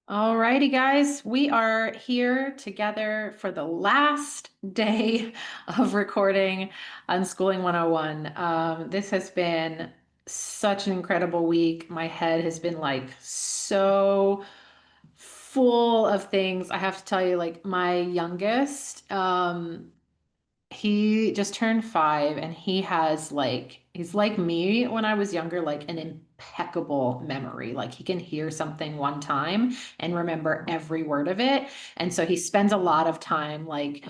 Alrighty, guys, we are here together for the last day of recording Unschooling 101. This has been such an incredible week. My head has been like so full of things. I have to tell you, like my youngest, he just turned 5 and he's like me when I was younger, like an impeccable memory. Like he can hear something one time and remember every word of it. And so he spends a lot of time like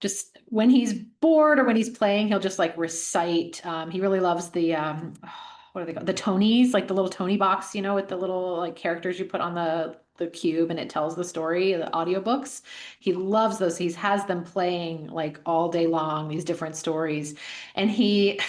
just when he's bored or when he's playing, he'll just like recite. He really loves the what are they called? The Tonys, like the little Tony box, with the little like characters you put on the cube and it tells the story, the audiobooks. He loves those. He has them playing like all day long, these different stories. And he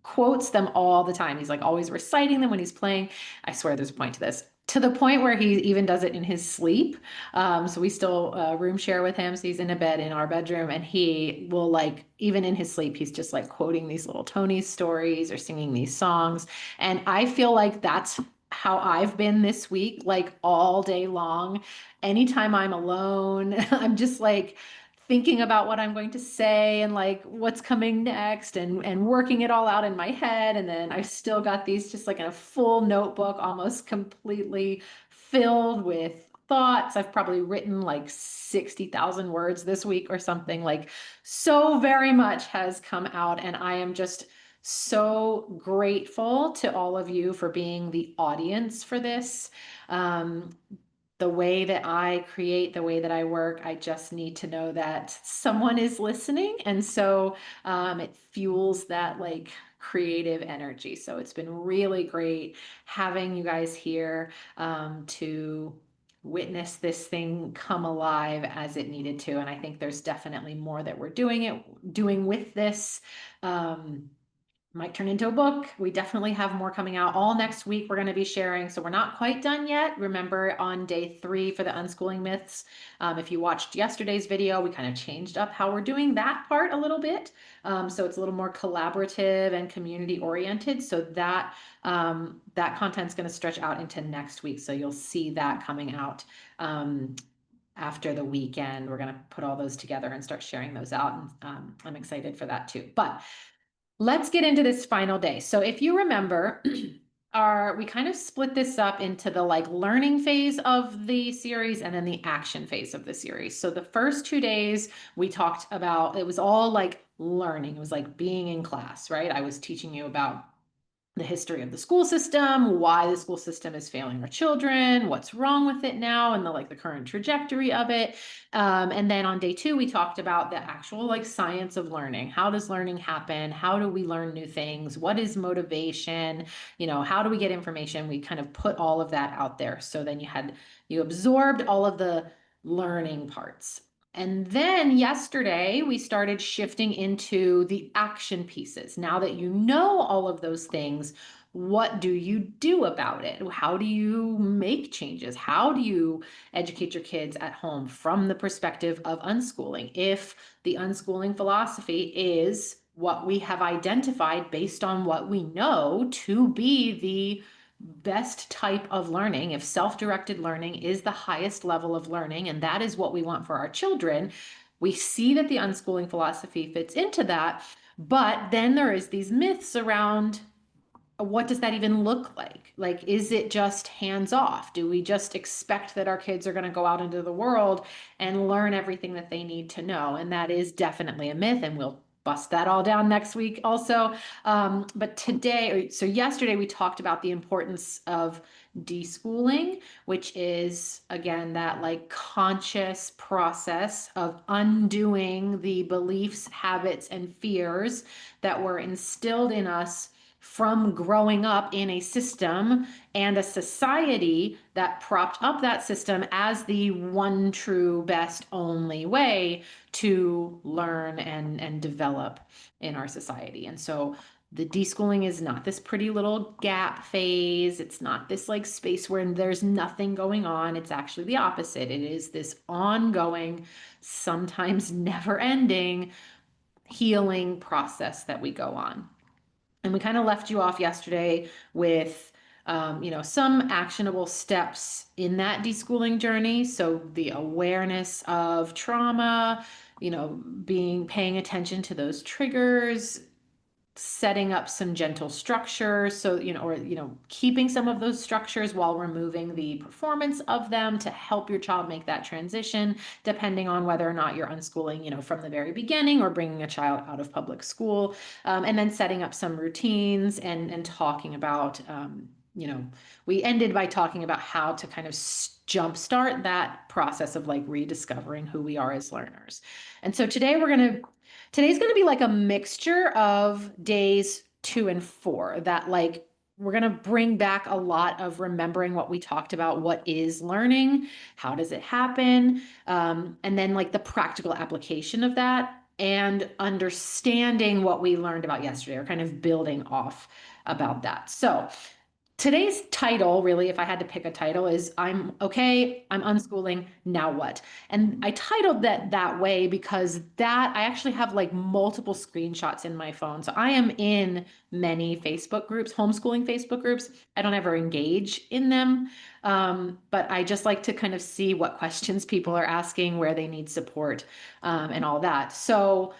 quotes them all the time. He's like always reciting them when he's playing. I swear there's a point to this. To the point where he even does it in his sleep. So we still room share with him. So he's in a bed in our bedroom, and he will like even in his sleep, he's just like quoting these little Tony stories or singing these songs. And I feel like that's how I've been this week, like all day long. Anytime I'm alone, I'm just like thinking about what I'm going to say and like what's coming next and working it all out in my head. And then I've still got these just like in a full notebook, almost completely filled with thoughts. I've probably written like 60,000 words this week or something. Like so very much has come out, and I am just so grateful to all of you for being the audience for this. Um, the way that I create, the way that I work, I just need to know that someone is listening. And so it fuels that like creative energy. So it's been really great having you guys here to witness this thing come alive as it needed to. And I think there's definitely more that we're doing with this. Might turn into a book. We definitely have more coming out all next week. We're going to be sharing. So we're not quite done yet. Remember on day 3 for the unschooling myths, if you watched yesterday's video, we kind of changed up how we're doing that part a little bit. So it's a little more collaborative and community oriented. So that content's going to stretch out into next week. So you'll see that coming out. After the weekend, we're going to put all those together and start sharing those out. And I'm excited for that too. But let's get into this final day. So if you remember, we kind of split this up into the like learning phase of the series and then the action phase of the series. So the first 2 days we talked about, it was all like learning. It was like being in class, right? I was teaching you about the history of the school system, why the school system is failing our children, what's wrong with it now, and the current trajectory of it. And then on day 2, we talked about the actual like science of learning. How does learning happen? How do we learn new things? What is motivation? How do we get information? We kind of put all of that out there. So then you absorbed all of the learning parts. And then yesterday, we started shifting into the action pieces. Now that you know all of those things, what do you do about it? How do you make changes? How do you educate your kids at home from the perspective of unschooling? If the unschooling philosophy is what we have identified based on what we know to be the best type of learning, if self-directed learning is the highest level of learning, and that is what we want for our children, we see that the unschooling philosophy fits into that. But then there is these myths around what does that even look like? Like, is it just hands off? Do we just expect that our kids are going to go out into the world and learn everything that they need to know? And that is definitely a myth, and we'll bust that all down next week also. But so yesterday we talked about the importance of deschooling, which is again that like conscious process of undoing the beliefs, habits, and fears that were instilled in us from growing up in a system and a society that propped up that system as the one true, best, only way to learn and develop in our society. And so the deschooling is not this pretty little gap phase. It's not this like space where there's nothing going on. It's actually the opposite. It is this ongoing, sometimes never ending healing process that we go on. And we kind of left you off yesterday with some actionable steps in that deschooling journey. So the awareness of trauma, paying attention to those triggers, setting up some gentle structures, so keeping some of those structures while removing the performance of them to help your child make that transition, depending on whether or not you're unschooling from the very beginning or bringing a child out of public school. And then setting up some routines and talking about we ended by talking about how to kind of jumpstart that process of like rediscovering who we are as learners. And so today's going to be like a mixture of days 2 and 4 that like we're going to bring back a lot of remembering what we talked about. What is learning? How does it happen? And then like the practical application of that and understanding what we learned about yesterday, or kind of building off about that. So today's title, really, if I had to pick a title, is I'm unschooling, now what? And I titled that way because I actually have like multiple screenshots in my phone. So I am in many Facebook groups, homeschooling Facebook groups. I don't ever engage in them, but I just like to kind of see what questions people are asking, where they need support, and all that. So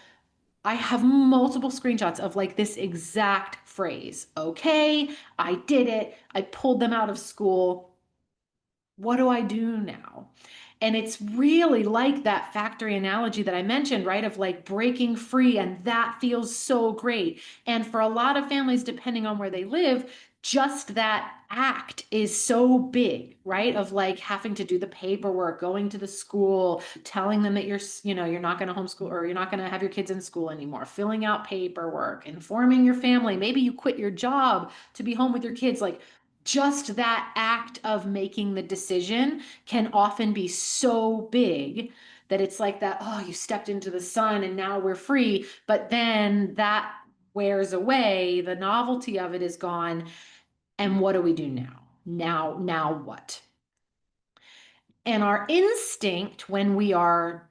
I have multiple screenshots of like this exact phrase. Okay, I did it. I pulled them out of school. What do I do now? And it's really like that factory analogy that I mentioned, right? Of like breaking free, and that feels so great. And for a lot of families, depending on where they live, just that act is so big, right? Of like having to do the paperwork, going to the school, telling them that you're not going to homeschool, or you're not going to have your kids in school anymore, filling out paperwork, informing your family. Maybe you quit your job to be home with your kids. Like just that act of making the decision can often be so big that it's like that, oh, you stepped into the sun and now we're free. But then that wears away, the novelty of it is gone. And what do we do now? Now what? And our instinct when we are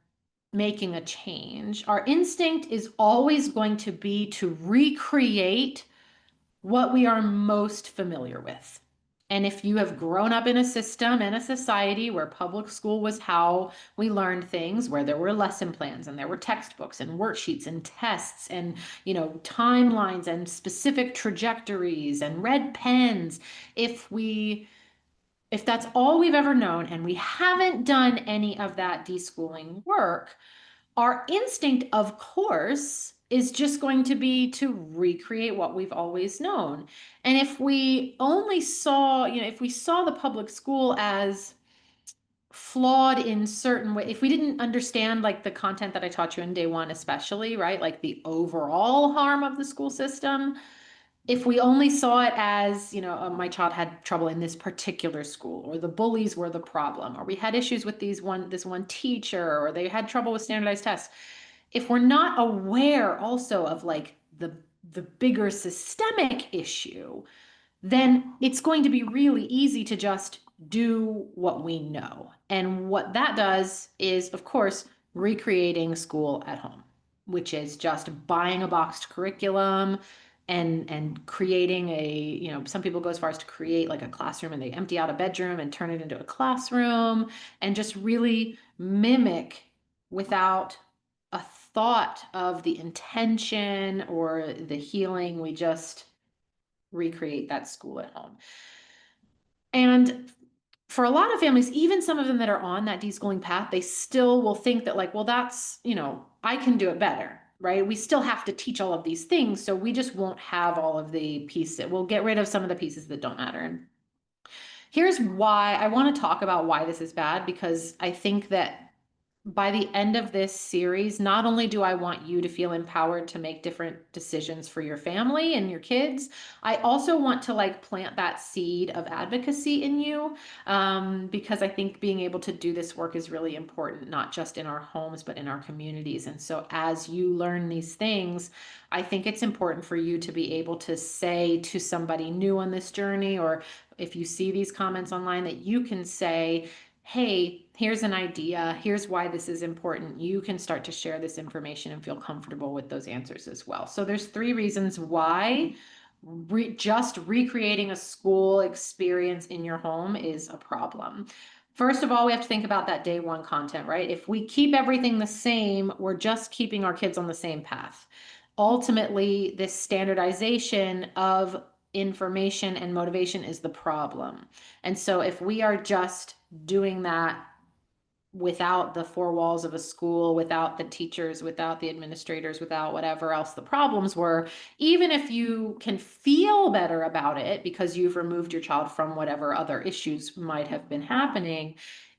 making a change, our instinct is always going to be to recreate what we are most familiar with. And if you have grown up in a system and a society where public school was how we learned things, where there were lesson plans and there were textbooks and worksheets and tests and, timelines and specific trajectories and red pens, if that's all we've ever known and we haven't done any of that deschooling work, our instinct, of course, is just going to be to recreate what we've always known. And if we only saw, if we saw the public school as flawed in certain way, if we didn't understand like the content that I taught you in day 1, especially, right? Like the overall harm of the school system, if we only saw it as, my child had trouble in this particular school, or the bullies were the problem, or we had issues with this one teacher, or they had trouble with standardized tests. If we're not aware also of like the bigger systemic issue, then it's going to be really easy to just do what we know. And what that does is, of course, recreating school at home, which is just buying a boxed curriculum and creating some people go as far as to create like a classroom, and they empty out a bedroom and turn it into a classroom, and just really mimic without a thought of the intention or the healing. We just recreate that school at home. And for a lot of families, even some of them that are on that deschooling path, they still will think that like, well, that's, I can do it better, right? We still have to teach all of these things. So we just won't have all of the pieces. We'll get rid of some of the pieces that don't matter. And here's why I want to talk about why this is bad, because I think that by the end of this series, not only do I want you to feel empowered to make different decisions for your family and your kids, I also want to like plant that seed of advocacy in you, because I think being able to do this work is really important, not just in our homes, but in our communities. And so as you learn these things, I think it's important for you to be able to say to somebody new on this journey, or if you see these comments online, that you can say, hey, here's an idea. Here's why this is important. You can start to share this information and feel comfortable with those answers as well. So there's 3 reasons why just recreating a school experience in your home is a problem. First of all, we have to think about that day one content, right? If we keep everything the same, we're just keeping our kids on the same path. Ultimately, this standardization of information and motivation is the problem. And so if we are just doing that without the four walls of a school, without the teachers, without the administrators, without whatever else the problems were, even if you can feel better about it because you've removed your child from whatever other issues might have been happening,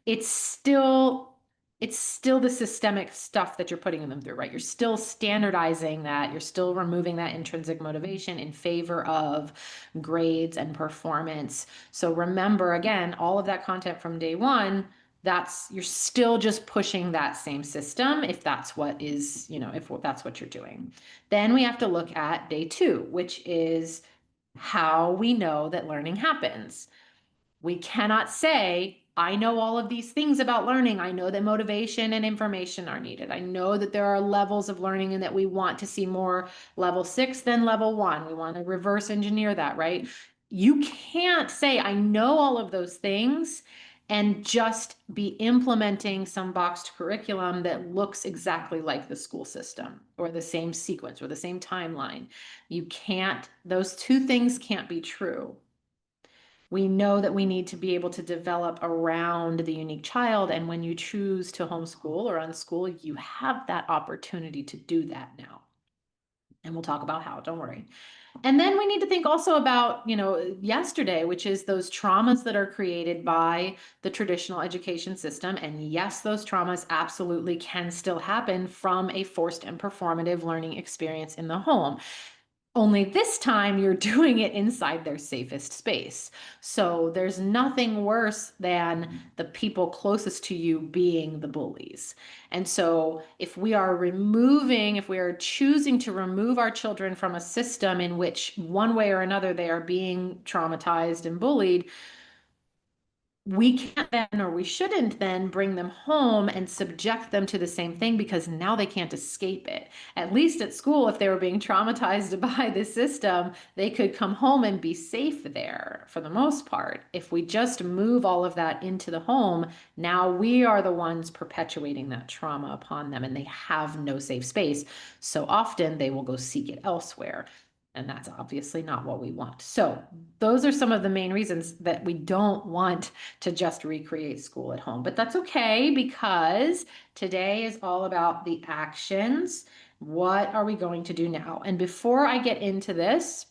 it's still it's still the systemic stuff that you're putting them through, right? You're still standardizing that. You're still removing that intrinsic motivation in favor of grades and performance. So remember, again, all of that content from day one, that's you're still just pushing that same system if that's what is, if that's what you're doing. Then we have to look at day two, which is how we know that learning happens. We cannot say, I know all of these things about learning. I know that motivation and information are needed. I know that there are levels of learning and that we want to see more level 6 than level 1. We want to reverse engineer that, right? You can't say, I know all of those things and just be implementing some boxed curriculum that looks exactly like the school system or the same sequence or the same timeline. You can't, those two things can't be true. We know that we need to be able to develop around the unique child. And when you choose to homeschool or unschool, you have that opportunity to do that now. And we'll talk about how, don't worry. And then we need to think also about, yesterday, which is those traumas that are created by the traditional education system. And yes, those traumas absolutely can still happen from a forced and performative learning experience in the home. Only this time you're doing it inside their safest space. So there's nothing worse than the people closest to you being the bullies. And so if we are choosing to remove our children from a system in which one way or another they are being traumatized and bullied, we can't then, or we shouldn't then, bring them home and subject them to the same thing because now they can't escape it. At least at school, if they were being traumatized by the system, they could come home and be safe there for the most part. If we just move all of that into the home, now we are the ones perpetuating that trauma upon them and they have no safe space. So often they will go seek it elsewhere. And that's obviously not what we want. So those are some of the main reasons that we don't want to just recreate school at home. But that's okay because today is all about the actions. What are we going to do now? And before I get into this,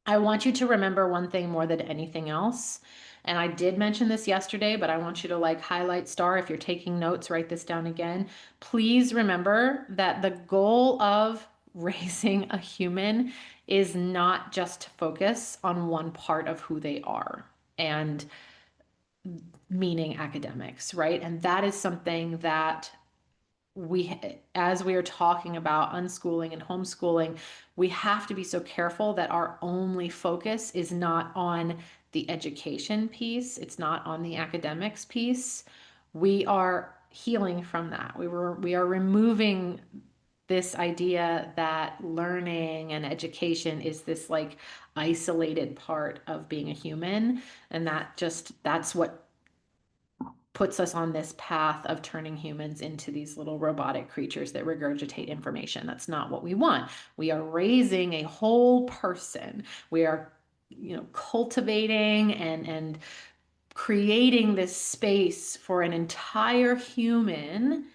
I want you to remember one thing more than anything else. And I did mention this yesterday, but I want you to highlight star. If you're taking notes, write this down again. Please remember that the goal of raising a human is not just to focus on one part of who they are. And meaning academics, right? And that is something that as we are talking about unschooling and homeschooling, we have to be so careful that our only focus is not on the education piece. It's not on the academics piece. We are healing from that. We are removing this idea that learning and education is this isolated part of being a human. And that's what puts us on this path of turning humans into these little robotic creatures that regurgitate information. That's not what we want. We are raising a whole person. We are, cultivating and creating this space for an entire human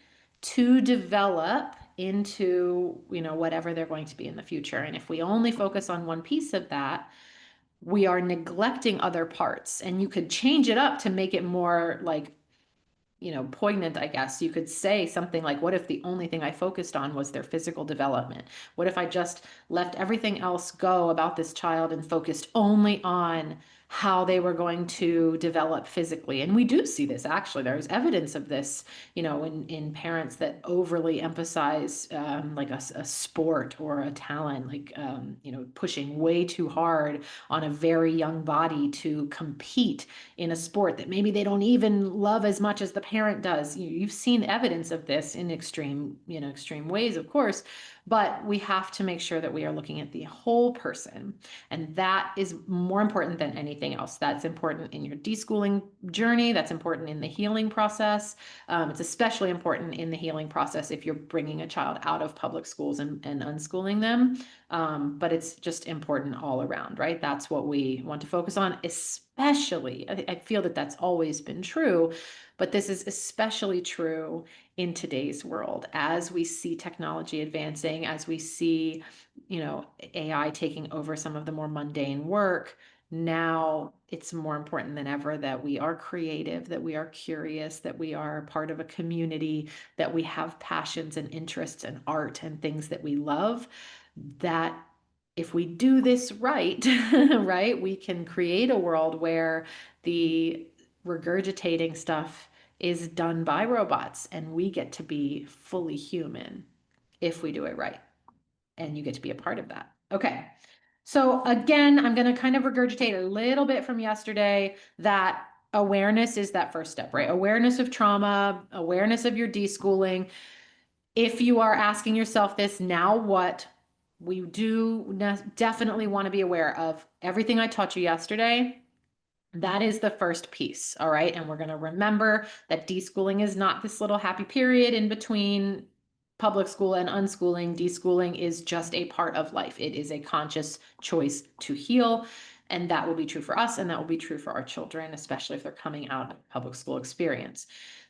to develop into, whatever they're going to be in the future. And if we only focus on one piece of that, we are neglecting other parts. And you could change it up to make it more poignant, I guess. You could say something like, what if the only thing I focused on was their physical development? What if I just left everything else go about this child and focused only on how they were going to develop physically? And we do see this, actually. There's evidence of this, in parents that overly emphasize a sport or a talent, pushing way too hard on a very young body to compete in a sport that maybe they don't even love as much as the parent does. You've seen evidence of this in extreme ways, of course, But we have to make sure that we are looking at the whole person. And that is more important than anything else. That's important in your deschooling journey. That's important in the healing process. It's especially important in the healing process if you're bringing a child out of public schools and unschooling them. But it's just important all around, right? That's what we want to focus on, especially. I feel that that's always been true, but this is especially true in today's world as we see technology advancing, as we see, AI taking over some of the more mundane work. Now it's more important than ever that we are creative, that we are curious, that we are part of a community, that we have passions and interests and art and things that we love. That if we do this right, right, we can create a world where the regurgitating stuff is done by robots and we get to be fully human if we do it right. And you get to be a part of that. Okay. So again, I'm going to kind of regurgitate a little bit from yesterday that awareness is that first step, right? Awareness of trauma, awareness of your deschooling. If you are asking yourself this, now what? We do definitely want to be aware of everything I taught you yesterday. That is the first piece. All right. And we're going to remember that deschooling is not this little happy period in between public school and unschooling. Deschooling is just a part of life. It is a conscious choice to heal. And that will be true for us. And that will be true for our children, especially if they're coming out of public school experience.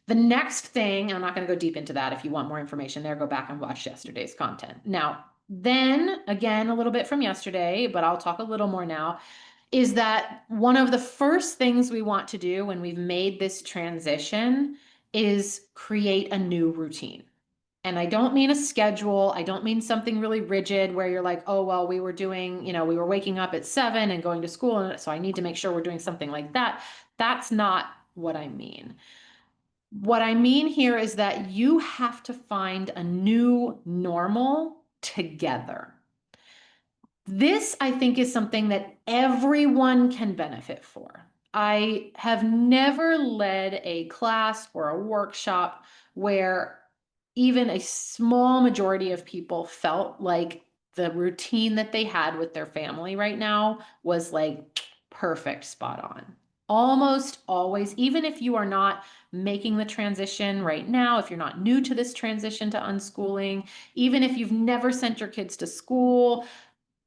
The next thing, I'm not going to go deep into that. If you want more information there, go back and watch yesterday's content. Now, then again, a little bit from yesterday, but I'll talk a little more now, is that one of the first things we want to do when we've made this transition is create a new routine. And I don't mean a schedule. I don't mean something really rigid where you're like, oh, well, we were doing, we were waking up at 7 and going to school. And so I need to make sure we're doing something like that. That's not what I mean. What I mean here is that you have to find a new normal together. This, I think, is something that everyone can benefit for. I have never led a class or a workshop where even a small majority of people felt like the routine that they had with their family right now was like perfect, spot on. Almost always, even if you are not making the transition right now, if you're not new to this transition to unschooling, even if you've never sent your kids to school,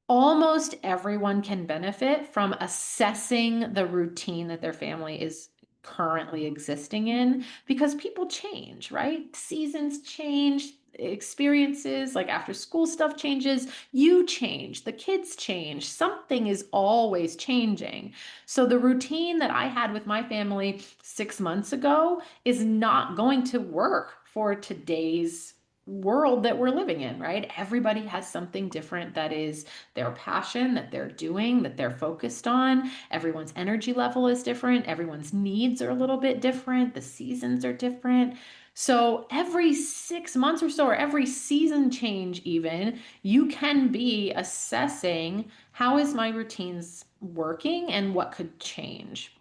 almost everyone can benefit from assessing the routine that their family is currently existing in, because people change, right? Seasons change, experiences like after school stuff changes, you change, the kids change, something is always changing. So the routine that I had with my family 6 months ago is not going to work for today's world that we're living in, right? Everybody has something different that is their passion, that they're doing, that they're focused on. Everyone's energy level is different. Everyone's needs are a little bit different. The seasons are different. So every 6 months or so, or every season change, even, you can be assessing how is my routines working and what could change.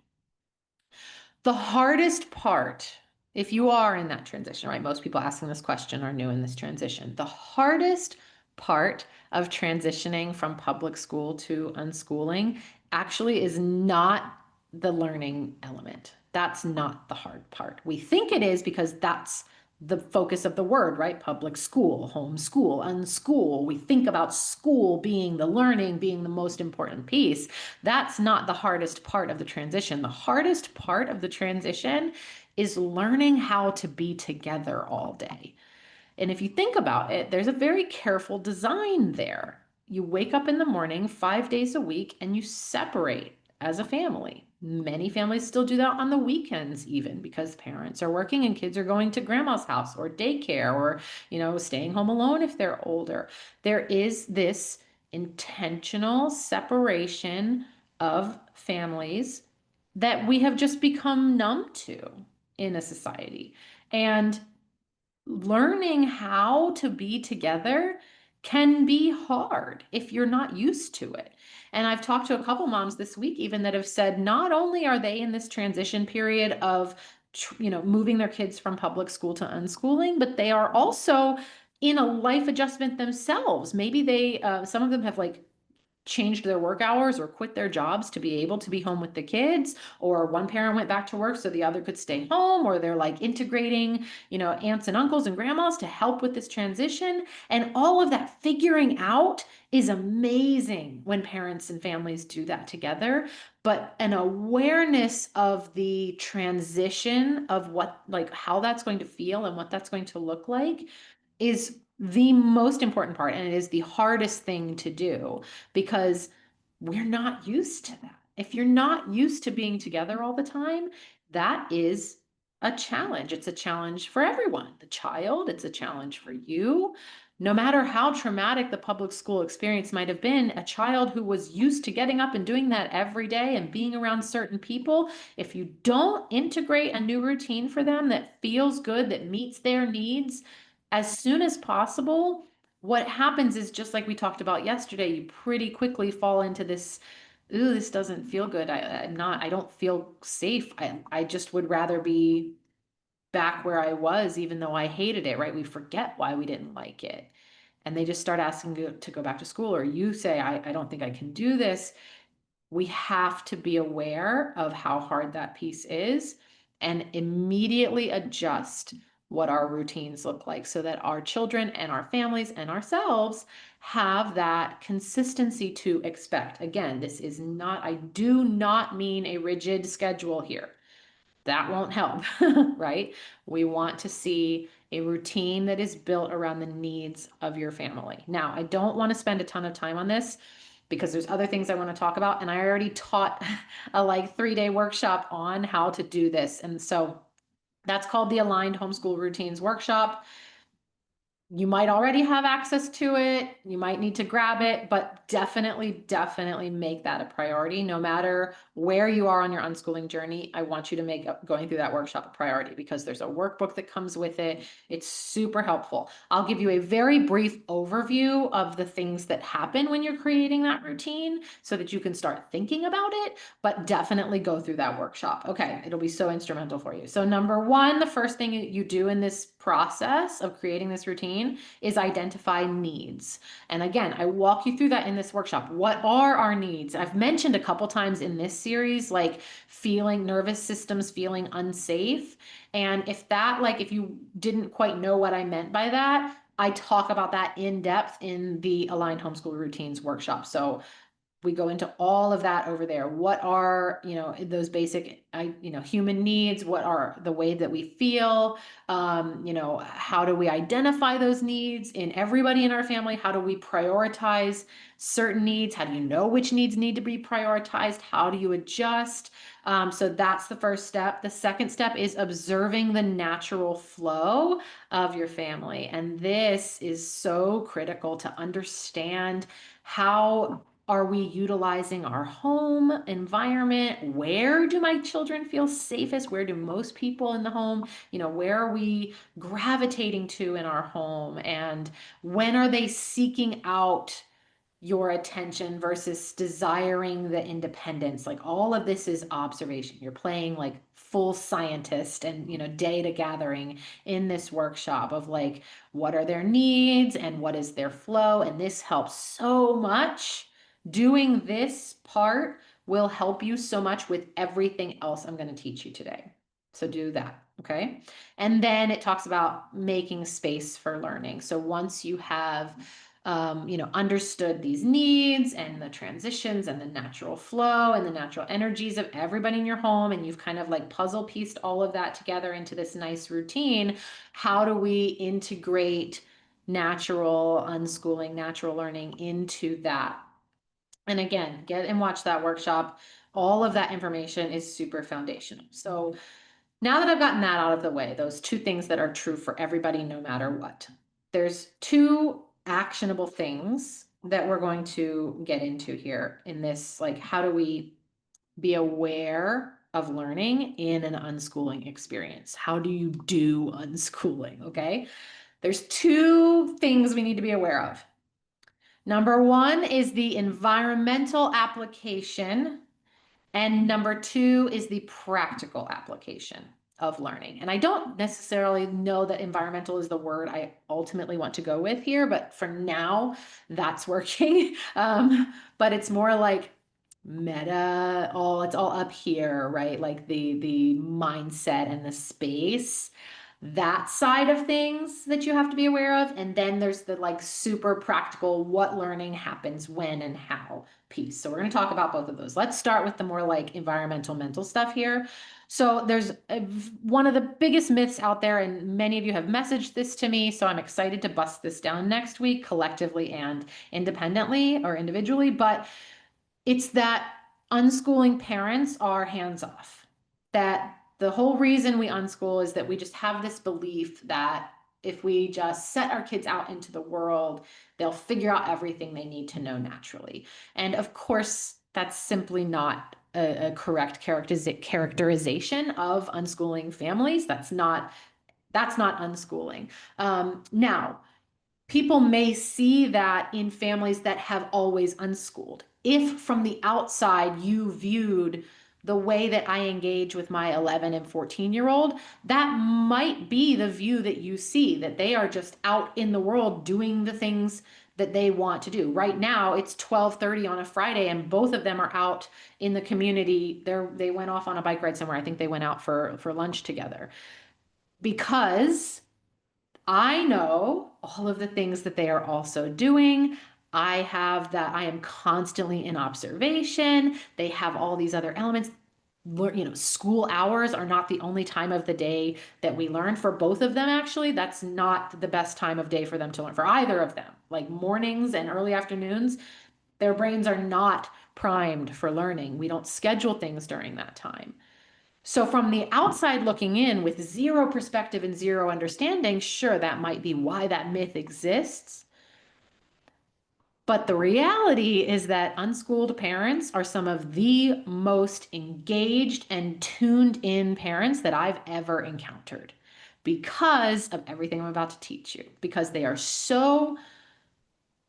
The hardest part, if you are in that transition, right? Most people asking this question are new in this transition. The hardest part of transitioning from public school to unschooling actually is not the learning element. That's not the hard part. We think it is because that's the focus of the word, right? Public school, homeschool, unschool. We think about school being the learning, being the most important piece. That's not the hardest part of the transition. The hardest part of the transition is learning how to be together all day. And if you think about it, there's a very careful design there. You wake up in the morning 5 days a week and you separate as a family. Many families still do that on the weekends, even because parents are working and kids are going to grandma's house or daycare or, staying home alone if they're older. There is this intentional separation of families that we have just become numb to in a society. And learning how to be together can be hard if you're not used to it. And I've talked to a couple moms this week even that have said not only are they in this transition period of moving their kids from public school to unschooling, but they are also in a life adjustment themselves. Maybe some of them have like changed their work hours or quit their jobs to be able to be home with the kids, or one parent went back to work so the other could stay home, or they're like integrating, aunts and uncles and grandmas to help with this transition. And all of that figuring out is amazing when parents and families do that together. But an awareness of the transition of what, like, how that's going to feel and what that's going to look like is the most important part. And it is the hardest thing to do because we're not used to that. If you're not used to being together all the time, that is a challenge. It's a challenge for everyone. The child, it's a challenge for you. No matter how traumatic the public school experience might have been, a child who was used to getting up and doing that every day and being around certain people, if you don't integrate a new routine for them that feels good, that meets their needs as soon as possible, what happens is, just like we talked about yesterday, you pretty quickly fall into this, ooh, this doesn't feel good. I don't feel safe. I just would rather be back where I was, even though I hated it, right? We forget why we didn't like it. And they just start asking you to go back to school, or you say, I don't think I can do this. We have to be aware of how hard that piece is and immediately adjust what our routines look like so that our children and our families and ourselves have that consistency to expect. Again, this is not, I do not mean a rigid schedule here. That won't help, right? We want to see a routine that is built around the needs of your family. Now, I don't want to spend a ton of time on this because there's other things I want to talk about. And I already taught a like 3-day workshop on how to do this. And so that's called the Aligned Homeschool Routines Workshop. You might already have access to it. You might need to grab it, but definitely make that a priority. No matter where you are on your unschooling journey, I want you to make going through that workshop a priority because there's a workbook that comes with it. It's super helpful. I'll give you a very brief overview of the things that happen when you're creating that routine so that you can start thinking about it, but definitely go through that workshop. Okay, it'll be so instrumental for you. So number one, the first thing you do in this process of creating this routine is identify needs. And again, I walk you through that in this workshop. What are our needs? I've mentioned a couple times in this series, like feeling nervous systems, feeling unsafe. And if you didn't quite know what I meant by that, I talk about that in depth in the Aligned Homeschool Routines workshop. So we go into all of that over there. What are, those basic, human needs? What are the way that we feel? How do we identify those needs in everybody in our family? How do we prioritize certain needs? How do you know which needs need to be prioritized? How do you adjust? So that's the first step. The second step is observing the natural flow of your family. And this is so critical to understand. How are we utilizing our home environment? Where do my children feel safest? Where do most people in the home, where are we gravitating to in our home? And when are they seeking out your attention versus desiring the independence? Like, all of this is observation. You're playing like full scientist and, data gathering in this workshop of like, what are their needs and what is their flow? And this helps so much. Doing this part will help you so much with everything else I'm going to teach you today. So do that. Okay. And then it talks about making space for learning. So once you have understood these needs and the transitions and the natural flow and the natural energies of everybody in your home, and you've kind of like puzzle pieced all of that together into this nice routine, how do we integrate natural unschooling, natural learning into that? And again, get and watch that workshop. All of that information is super foundational. So now that I've gotten that out of the way, those two things that are true for everybody, no matter what, there's two actionable things that we're going to get into here in this. Like, how do we be aware of learning in an unschooling experience? How do you do unschooling? Okay. There's two things we need to be aware of. Number one is the environmental application, and number two is the practical application of learning. And I don't necessarily know that environmental is the word I ultimately want to go with here, but for now, that's working. But it's more like meta, it's all up here, right? Like the mindset and the space, that side of things that you have to be aware of. And then there's the like super practical, what learning happens when and how piece. So we're going to talk about both of those. Let's start with the more like environmental mental stuff here. So there's one of the biggest myths out there, and many of you have messaged this to me. So I'm excited to bust this down next week, collectively and independently or individually. But it's that unschooling parents are hands off. That the whole reason we unschool is that we just have this belief that if we just set our kids out into the world, they'll figure out everything they need to know naturally. And of course, that's simply not a correct characterization of unschooling families. That's not unschooling. Now, people may see that in families that have always unschooled. If from the outside you viewed the way that I engage with my 11 and 14-year-old, that might be the view that you see, that they are just out in the world doing the things that they want to do. Right now, it's 12:30 on a Friday, and both of them are out in the community. They went off on a bike ride somewhere. I think they went out for lunch together because I know all of the things that they are also doing. I am constantly in observation. They have all these other elements. School hours are not the only time of the day that we learn. For both of them, actually, that's not the best time of day for them to learn, for either of them. Like mornings and early afternoons, their brains are not primed for learning. We don't schedule things during that time. So, from the outside looking in with zero perspective and zero understanding, sure, that might be why that myth exists. But the reality is that unschooled parents are some of the most engaged and tuned in parents that I've ever encountered because of everything I'm about to teach you, because they are so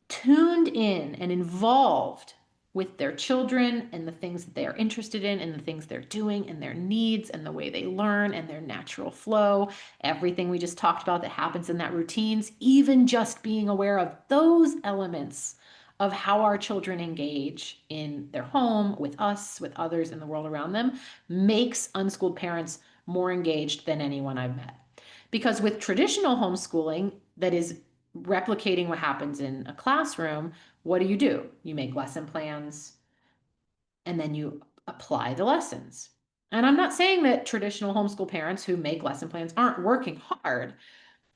tuned in and involved with their children and the things that they are interested in and the things they're doing and their needs and the way they learn and their natural flow, everything we just talked about that happens in that routines, even just being aware of those elements of how our children engage in their home, with us, with others in the world around them, makes unschooled parents more engaged than anyone I've met. Because with traditional homeschooling, that is replicating what happens in a classroom, what do? You make lesson plans and then you apply the lessons. And I'm not saying that traditional homeschool parents who make lesson plans aren't working hard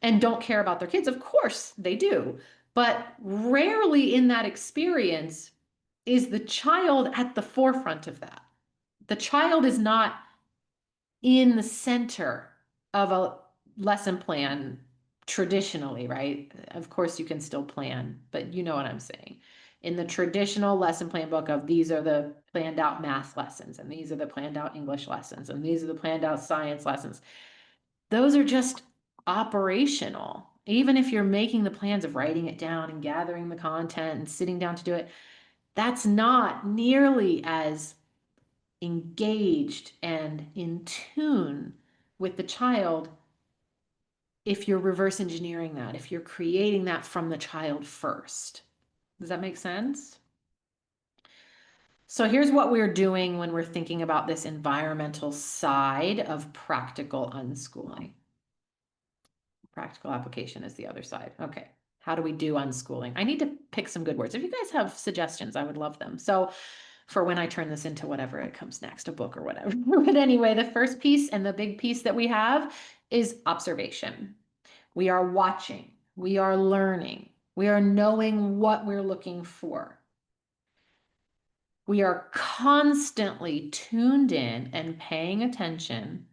and don't care about their kids. Of course they do. But rarely in that experience is the child at the forefront of that. The child is not in the center of a lesson plan traditionally, right? Of course, you can still plan, but you know what I'm saying. In the traditional lesson plan book of these are the planned out math lessons, and these are the planned out English lessons, and these are the planned out science lessons, those are just operational. Even if you're making the plans of writing it down and gathering the content and sitting down to do it, that's not nearly as engaged and in tune with the child if you're reverse engineering that, if you're creating that from the child first. Does that make sense? So here's what we're doing when we're thinking about this environmental side of practical unschooling. Practical application is the other side. Okay. How do we do unschooling? I need to pick some good words. If you guys have suggestions, I would love them. So for when I turn this into whatever it comes next, a book or whatever. But anyway, the first piece and the big piece that we have is observation. We are watching, we are learning, we are knowing what we're looking for. We are constantly tuned in and paying attention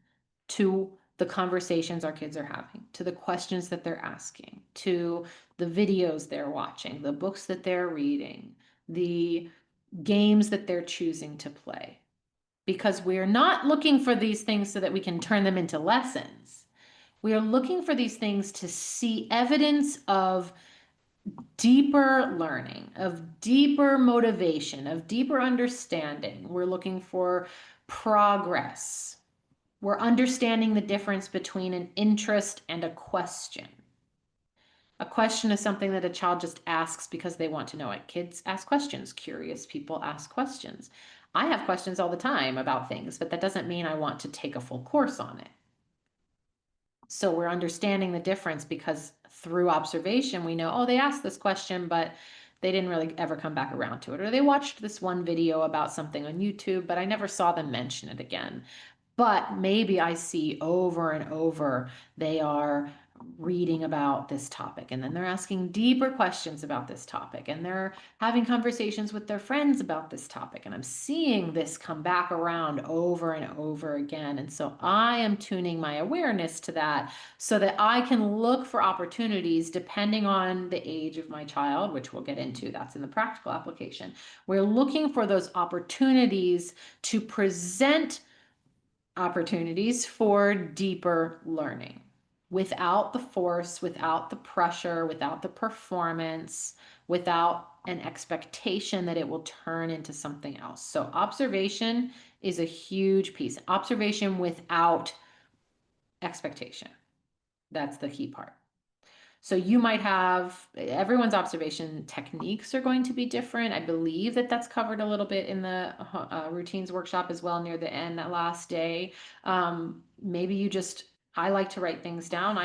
to the conversations our kids are having, to the questions that they're asking, to the videos they're watching, the books that they're reading, the games that they're choosing to play. Because we're not looking for these things so that we can turn them into lessons. We are looking for these things to see evidence of deeper learning, of deeper motivation, of deeper understanding. We're looking for progress. We're understanding the difference between an interest and a question. A question is something that a child just asks because they want to know it. Kids ask questions. Curious people ask questions. I have questions all the time about things, but that doesn't mean I want to take a full course on it. So we're understanding the difference because through observation, we know, oh, they asked this question, but they didn't really ever come back around to it. Or they watched this one video about something on YouTube, but I never saw them mention it again. But maybe I see over and over they are reading about this topic, and then they're asking deeper questions about this topic, and they're having conversations with their friends about this topic, and I'm seeing this come back around over and over again. And so I am tuning my awareness to that so that I can look for opportunities depending on the age of my child, which we'll get into. That's in the practical application. We're looking for those opportunities to present opportunities for deeper learning without the force, without the pressure, without the performance, without an expectation that it will turn into something else. So observation is a huge piece. Observation without expectation. That's the key part. So you might have everyone's observation techniques are going to be different. I believe that that's covered a little bit in the routines workshop as well near the end, that last day. Maybe you just, I like to write things down.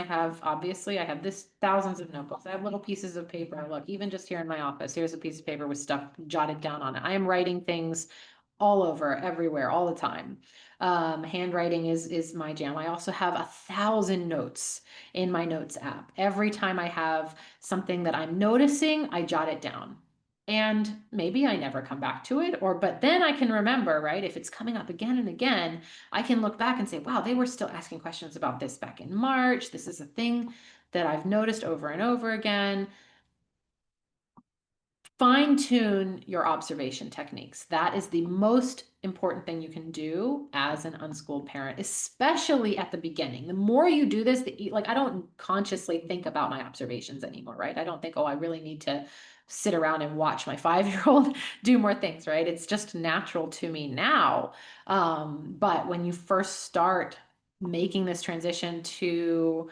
Obviously, I have this thousands of notebooks. I have little pieces of paper. Look, even just here in my office, here's a piece of paper with stuff jotted down on it. I am writing things all over, everywhere, all the time. Handwriting is my jam. I also have 1,000 notes in my notes app. Every time I have something that I'm noticing, I jot it down. And maybe I never come back to it, but then I can remember, right? If it's coming up again and again, I can look back and say, wow, they were still asking questions about this back in March. This is a thing that I've noticed over and over again. Fine tune your observation techniques. That is the most important thing you can do as an unschooled parent, especially at the beginning. The more you do this, like I don't consciously think about my observations anymore, right? I don't think, oh, I really need to sit around and watch my 5-year-old do more things, right? It's just natural to me now. But when you first start making this transition to,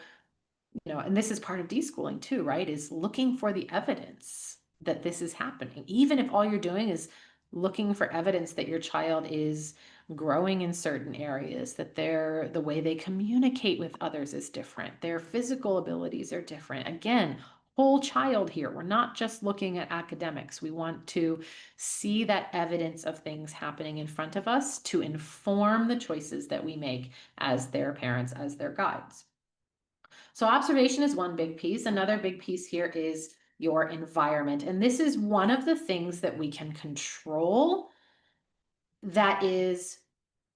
and this is part of deschooling too, right? Is looking for the evidence that this is happening. Even if all you're doing is looking for evidence that your child is growing in certain areas, that the way they communicate with others is different, their physical abilities are different. Again, whole child here. We're not just looking at academics. We want to see that evidence of things happening in front of us to inform the choices that we make as their parents, as their guides. So observation is one big piece. Another big piece here is your environment. And this is one of the things that we can control that is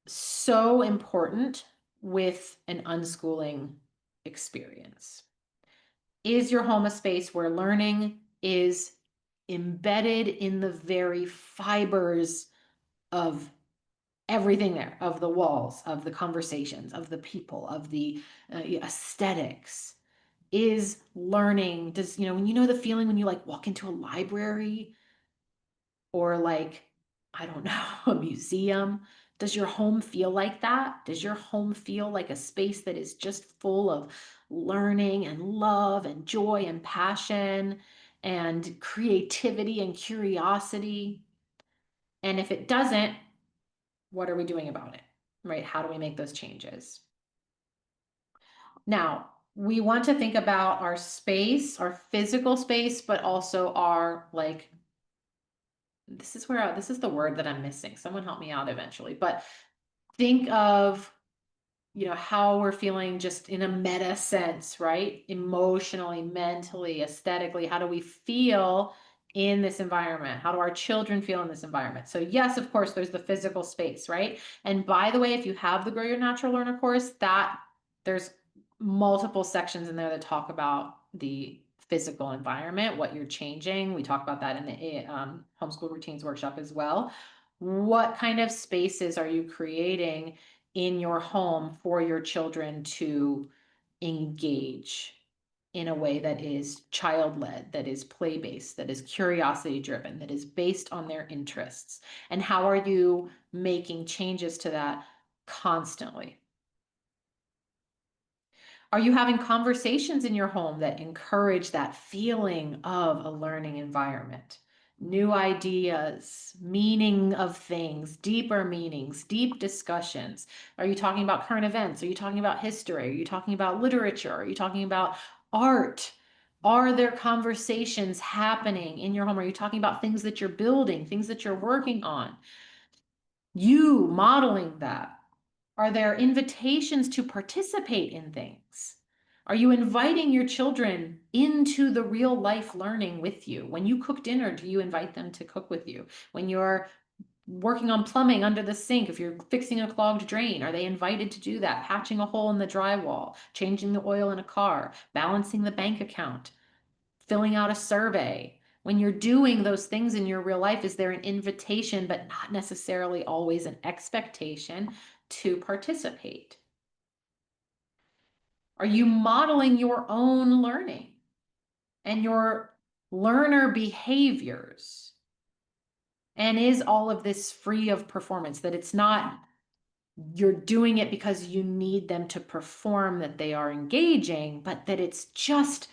so important with an unschooling experience. Is your home a space where learning is embedded in the very fibers of everything there, of the walls, of the conversations, of the people, of the aesthetics? Is learning, when the feeling when you like walk into a library or like, I don't know, a museum, does your home feel like that? Does your home feel like a space that is just full of learning and love and joy and passion and creativity and curiosity? And if it doesn't, what are we doing about it, right? How do we make those changes? Now, we want to think about our space, our physical space, but also our this is the word that I'm missing. Someone help me out eventually. But think of, how we're feeling just in a meta sense, right? Emotionally, mentally, aesthetically, how do we feel in this environment? How do our children feel in this environment? So yes, of course, there's the physical space, right? And by the way, if you have the Grow Your Natural Learner course, there's multiple sections in there that talk about the physical environment, what you're changing. We talk about that in the homeschool routines workshop as well. What kind of spaces are you creating in your home for your children to engage in a way that is child-led, that is play-based, that is curiosity-driven, that is based on their interests? And how are you making changes to that constantly? Are you having conversations in your home that encourage that feeling of a learning environment? New ideas, meaning of things, deeper meanings, deep discussions. Are you talking about current events? Are you talking about history? Are you talking about literature? Are you talking about art? Are there conversations happening in your home? Are you talking about things that you're building, things that you're working on? You modeling that. Are there invitations to participate in things? Are you inviting your children into the real life learning with you? When you cook dinner, do you invite them to cook with you? When you're working on plumbing under the sink, if you're fixing a clogged drain, are they invited to do that? Patching a hole in the drywall, changing the oil in a car, balancing the bank account, filling out a survey. When you're doing those things in your real life, is there an invitation, but not necessarily always an expectation to participate? Are you modeling your own learning and your learner behaviors? And is all of this free of performance? That it's not you're doing it because you need them to perform, that they are engaging, but that it's just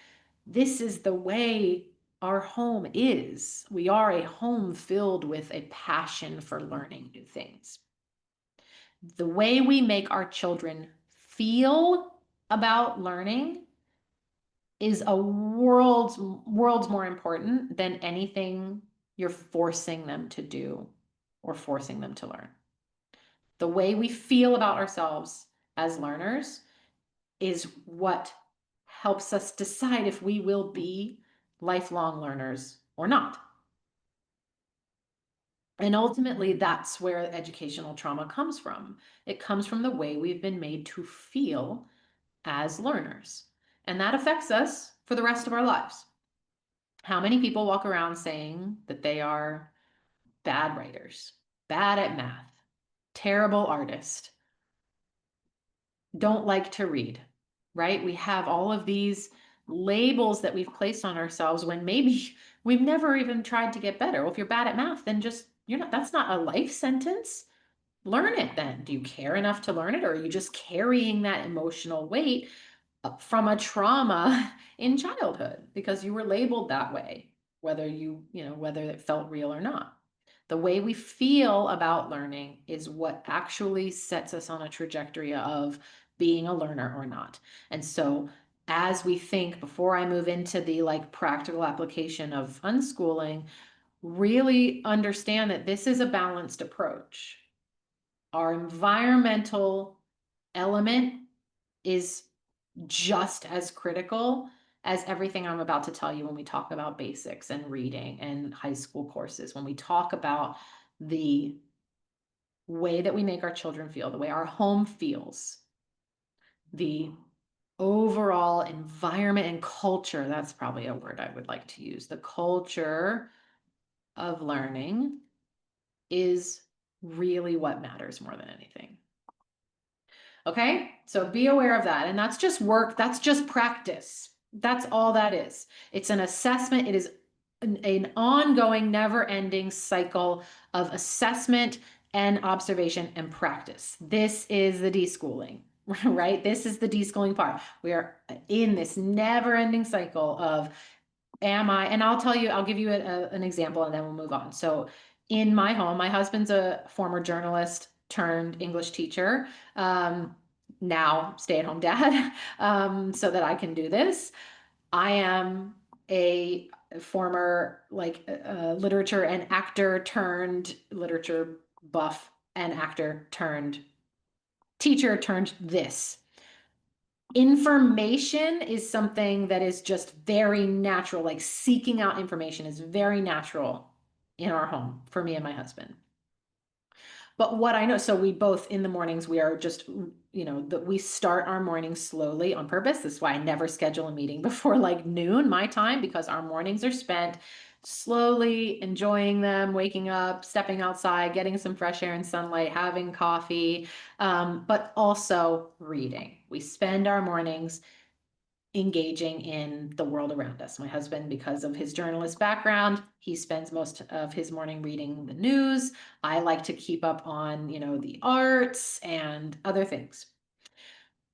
this is the way our home is. We are a home filled with a passion for learning new things. The way we make our children feel about learning is a worlds more important than anything you're forcing them to do or forcing them to learn. The way we feel about ourselves as learners is what helps us decide if we will be lifelong learners or not. And ultimately, that's where educational trauma comes from. It comes from the way we've been made to feel as learners. And that affects us for the rest of our lives. How many people walk around saying that they are bad writers, bad at math, terrible artist, don't like to read, right? We have all of these labels that we've placed on ourselves when maybe we've never even tried to get better. Well, if you're bad at math, then just, you're not, that's not a life sentence. Learn it then. Do you care enough to learn it, or are you just carrying that emotional weight from a trauma in childhood because you were labeled that way, whether whether it felt real or not? The way we feel about learning is what actually sets us on a trajectory of being a learner or not. And so as we think, before I move into the like practical application of unschooling, really understand that this is a balanced approach. Our environmental element is just as critical as everything I'm about to tell you when we talk about basics and reading and high school courses, when we talk about the way that we make our children feel, the way our home feels, the overall environment and culture. That's probably a word I would like to use. The culture of learning is really what matters more than anything. Okay, so be aware of that. And that's just work, that's just practice. That's all that is. It's an assessment. It is an ongoing, never ending cycle of assessment and observation and practice. This is the deschooling, right? This is the deschooling part. We are in this never ending cycle of and I'll tell you, I'll give you an example and then we'll move on. So in my home, my husband's a former journalist turned English teacher, now stay-at-home dad, so that I can do this. I am a former literature and actor turned literature buff and actor turned teacher turned this. Information is something that is just very natural. Like seeking out information is very natural in our home for me and my husband. But what I know, so we both in the mornings, we are just, that we start our mornings slowly on purpose. This is why I never schedule a meeting before like noon my time, because our mornings are spent slowly enjoying them, waking up, stepping outside, getting some fresh air and sunlight, having coffee, but also reading. We spend our mornings engaging in the world around us. My husband, because of his journalist background, he spends most of his morning reading the news. I like to keep up on, the arts and other things.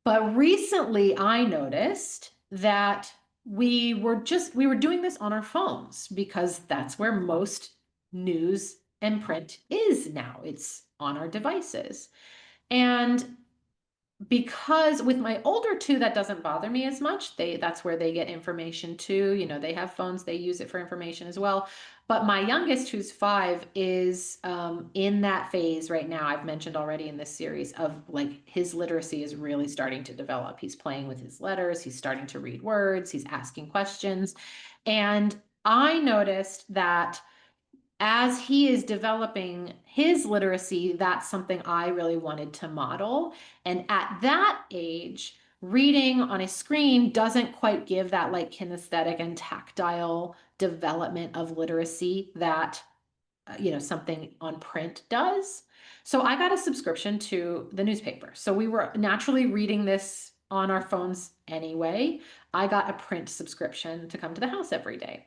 But recently I noticed that we were doing this on our phones because that's where most news and print is now. It's on our devices. And because with my older two, that doesn't bother me as much. That's where they get information too. You know, they have phones, they use it for information as well. But my youngest, who's 5, is in that phase right now. I've mentioned already in this series of like his literacy is really starting to develop. He's playing with his letters, he's starting to read words, he's asking questions. And I noticed that as he is developing his literacy, that's something I really wanted to model. And at that age, reading on a screen doesn't quite give that like kinesthetic and tactile development of literacy that something on print does. So I got a subscription to the newspaper. So we were naturally reading this on our phones anyway. I got a print subscription to come to the house every day.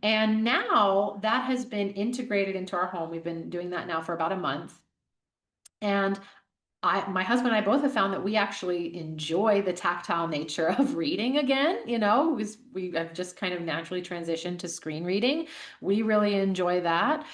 And now that has been integrated into our home. We've been doing that now for about a month. And my husband and I both have found that we actually enjoy the tactile nature of reading again. We have just kind of naturally transitioned to screen reading. We really enjoy that.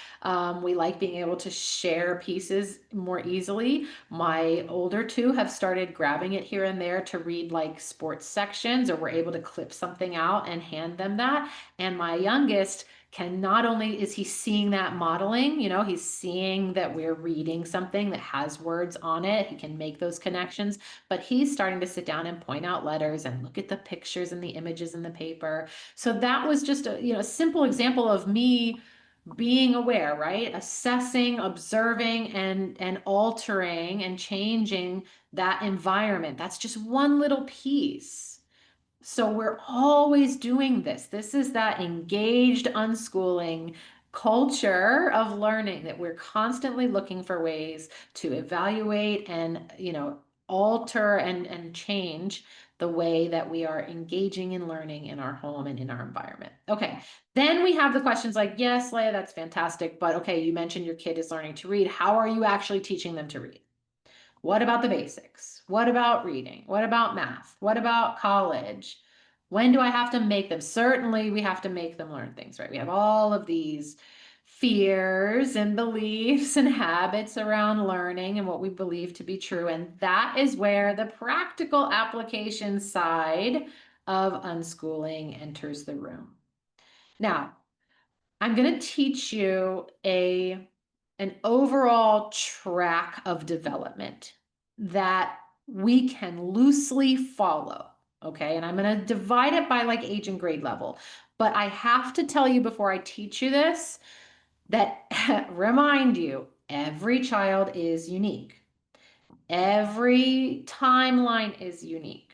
We like being able to share pieces more easily. My older two have started grabbing it here and there to read like sports sections, or we're able to clip something out and hand them that. And my youngest can not only is he seeing that modeling, he's seeing that we're reading something that has words on it. He can make those connections, but he's starting to sit down and point out letters and look at the pictures and the images in the paper. So that was just a simple example of me being aware, right? Assessing, observing, and altering and changing that environment. That's just one little piece. So we're always doing this. This is that engaged unschooling culture of learning that we're constantly looking for ways to evaluate and, alter and change the way that we are engaging in learning in our home and in our environment. Okay. Then we have the questions like, yes, Leah, that's fantastic. But okay, you mentioned your kid is learning to read. How are you actually teaching them to read? What about the basics? What about reading? What about math? What about college? When do I have to make them? Certainly, we have to make them learn things, right? We have all of these fears and beliefs and habits around learning and what we believe to be true. And that is where the practical application side of unschooling enters the room. Now, I'm going to teach you an overall track of development that we can loosely follow. Okay. And I'm going to divide it by like age and grade level. But I have to tell you before I teach you this that remind you, every child is unique. Every timeline is unique.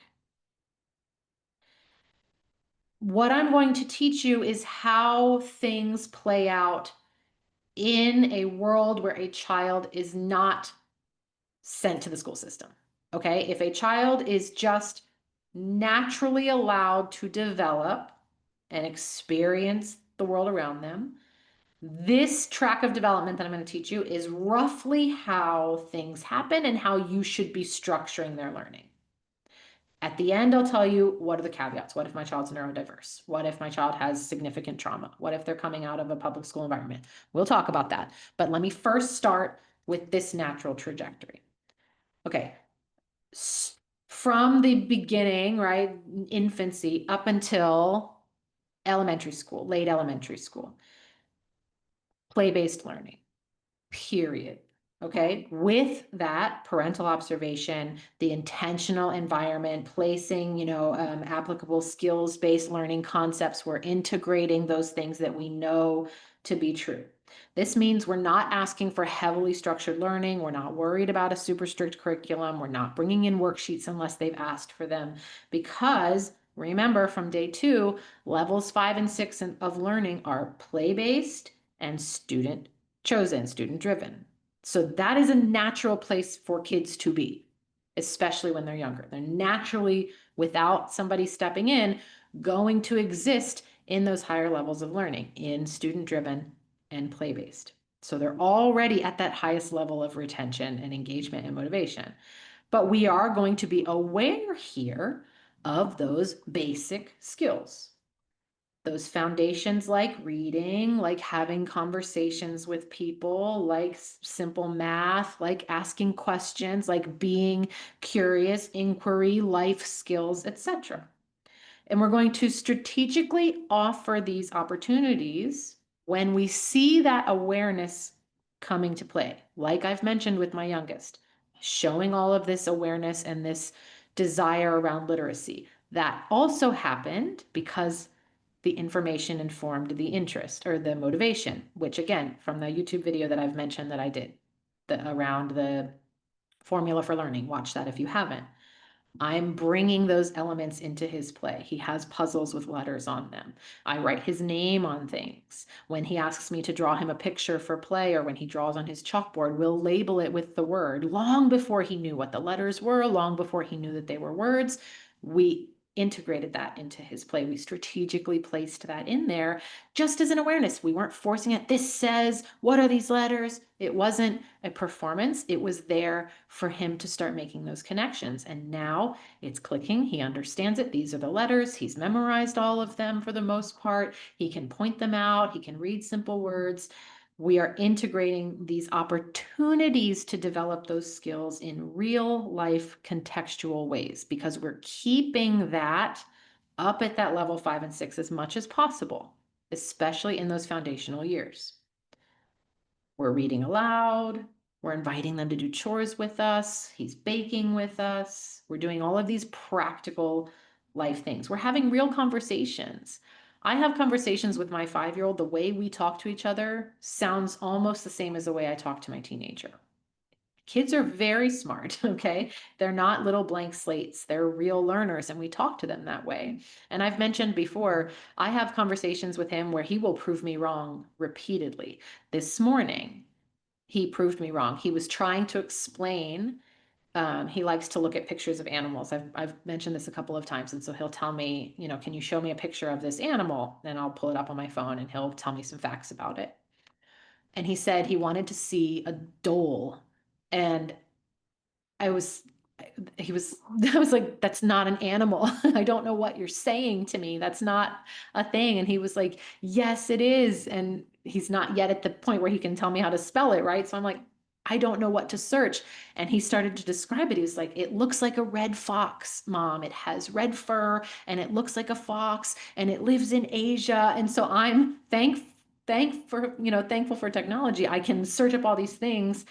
What I'm going to teach you is how things play out in a world where a child is not sent to the school system. Okay. If a child is just naturally allowed to develop and experience the world around them, this track of development that I'm going to teach you is roughly how things happen and how you should be structuring their learning. At the end, I'll tell you what are the caveats. What if my child's neurodiverse? What if my child has significant trauma? What if they're coming out of a public school environment? We'll talk about that. But let me first start with this natural trajectory. Okay. From the beginning, right, infancy up until elementary school, late elementary school, play-based learning, period. Okay. With that parental observation, the intentional environment, placing, applicable skills-based learning concepts, we're integrating those things that we know to be true. This means we're not asking for heavily structured learning. We're not worried about a super strict curriculum. We're not bringing in worksheets unless they've asked for them, because remember from day 2, levels 5 and 6 of learning are play-based and student chosen, student driven. So that is a natural place for kids to be, especially when they're younger. They're naturally, without somebody stepping in, going to exist in those higher levels of learning, in student driven and play based. So they're already at that highest level of retention and engagement and motivation. But we are going to be aware here of those basic skills. Those foundations like reading, like having conversations with people, like simple math, like asking questions, like being curious, inquiry, life skills, etc. And we're going to strategically offer these opportunities when we see that awareness coming to play. Like I've mentioned with my youngest, showing all of this awareness and this desire around literacy. That also happened because the information informed the interest or the motivation, which again, from the YouTube video that I've mentioned that I did around the formula for learning, watch that if you haven't. I'm bringing those elements into his play. He has puzzles with letters on them. I write his name on things. When he asks me to draw him a picture for play or when he draws on his chalkboard, we'll label it with the word long before he knew what the letters were, long before he knew that they were words. We integrated that into his play. We strategically placed that in there just as an awareness. We weren't forcing it. This says, what are these letters? It wasn't a performance. It was there for him to start making those connections. And now it's clicking. He understands it. These are the letters. He's memorized all of them for the most part. He can point them out. He can read simple words. We are integrating these opportunities to develop those skills in real life contextual ways because we're keeping that up at that level 5 and 6 as much as possible, especially in those foundational years. We're reading aloud. We're inviting them to do chores with us. He's baking with us. We're doing all of these practical life things. We're having real conversations. I have conversations with my 5-year-old. The way we talk to each other sounds almost the same as the way I talk to my teenager. Kids are very smart, okay? They're not little blank slates. They're real learners, and we talk to them that way. And I've mentioned before, I have conversations with him where he will prove me wrong repeatedly. This morning, he proved me wrong. He was trying to explain. He likes to look at pictures of animals. I've mentioned this a couple of times. And so he'll tell me, can you show me a picture of this animal? And I'll pull it up on my phone and he'll tell me some facts about it. And he said he wanted to see a dole. And I was, he was, I was like, that's not an animal. I don't know what you're saying to me. That's not a thing. And he was like, yes, it is. And he's not yet at the point where he can tell me how to spell it, right? So I'm like, I don't know what to search. And he started to describe it. He was like, it looks like a red fox, Mom. It has red fur and it looks like a fox and it lives in Asia. And so I'm thankful for technology. I can search up all these things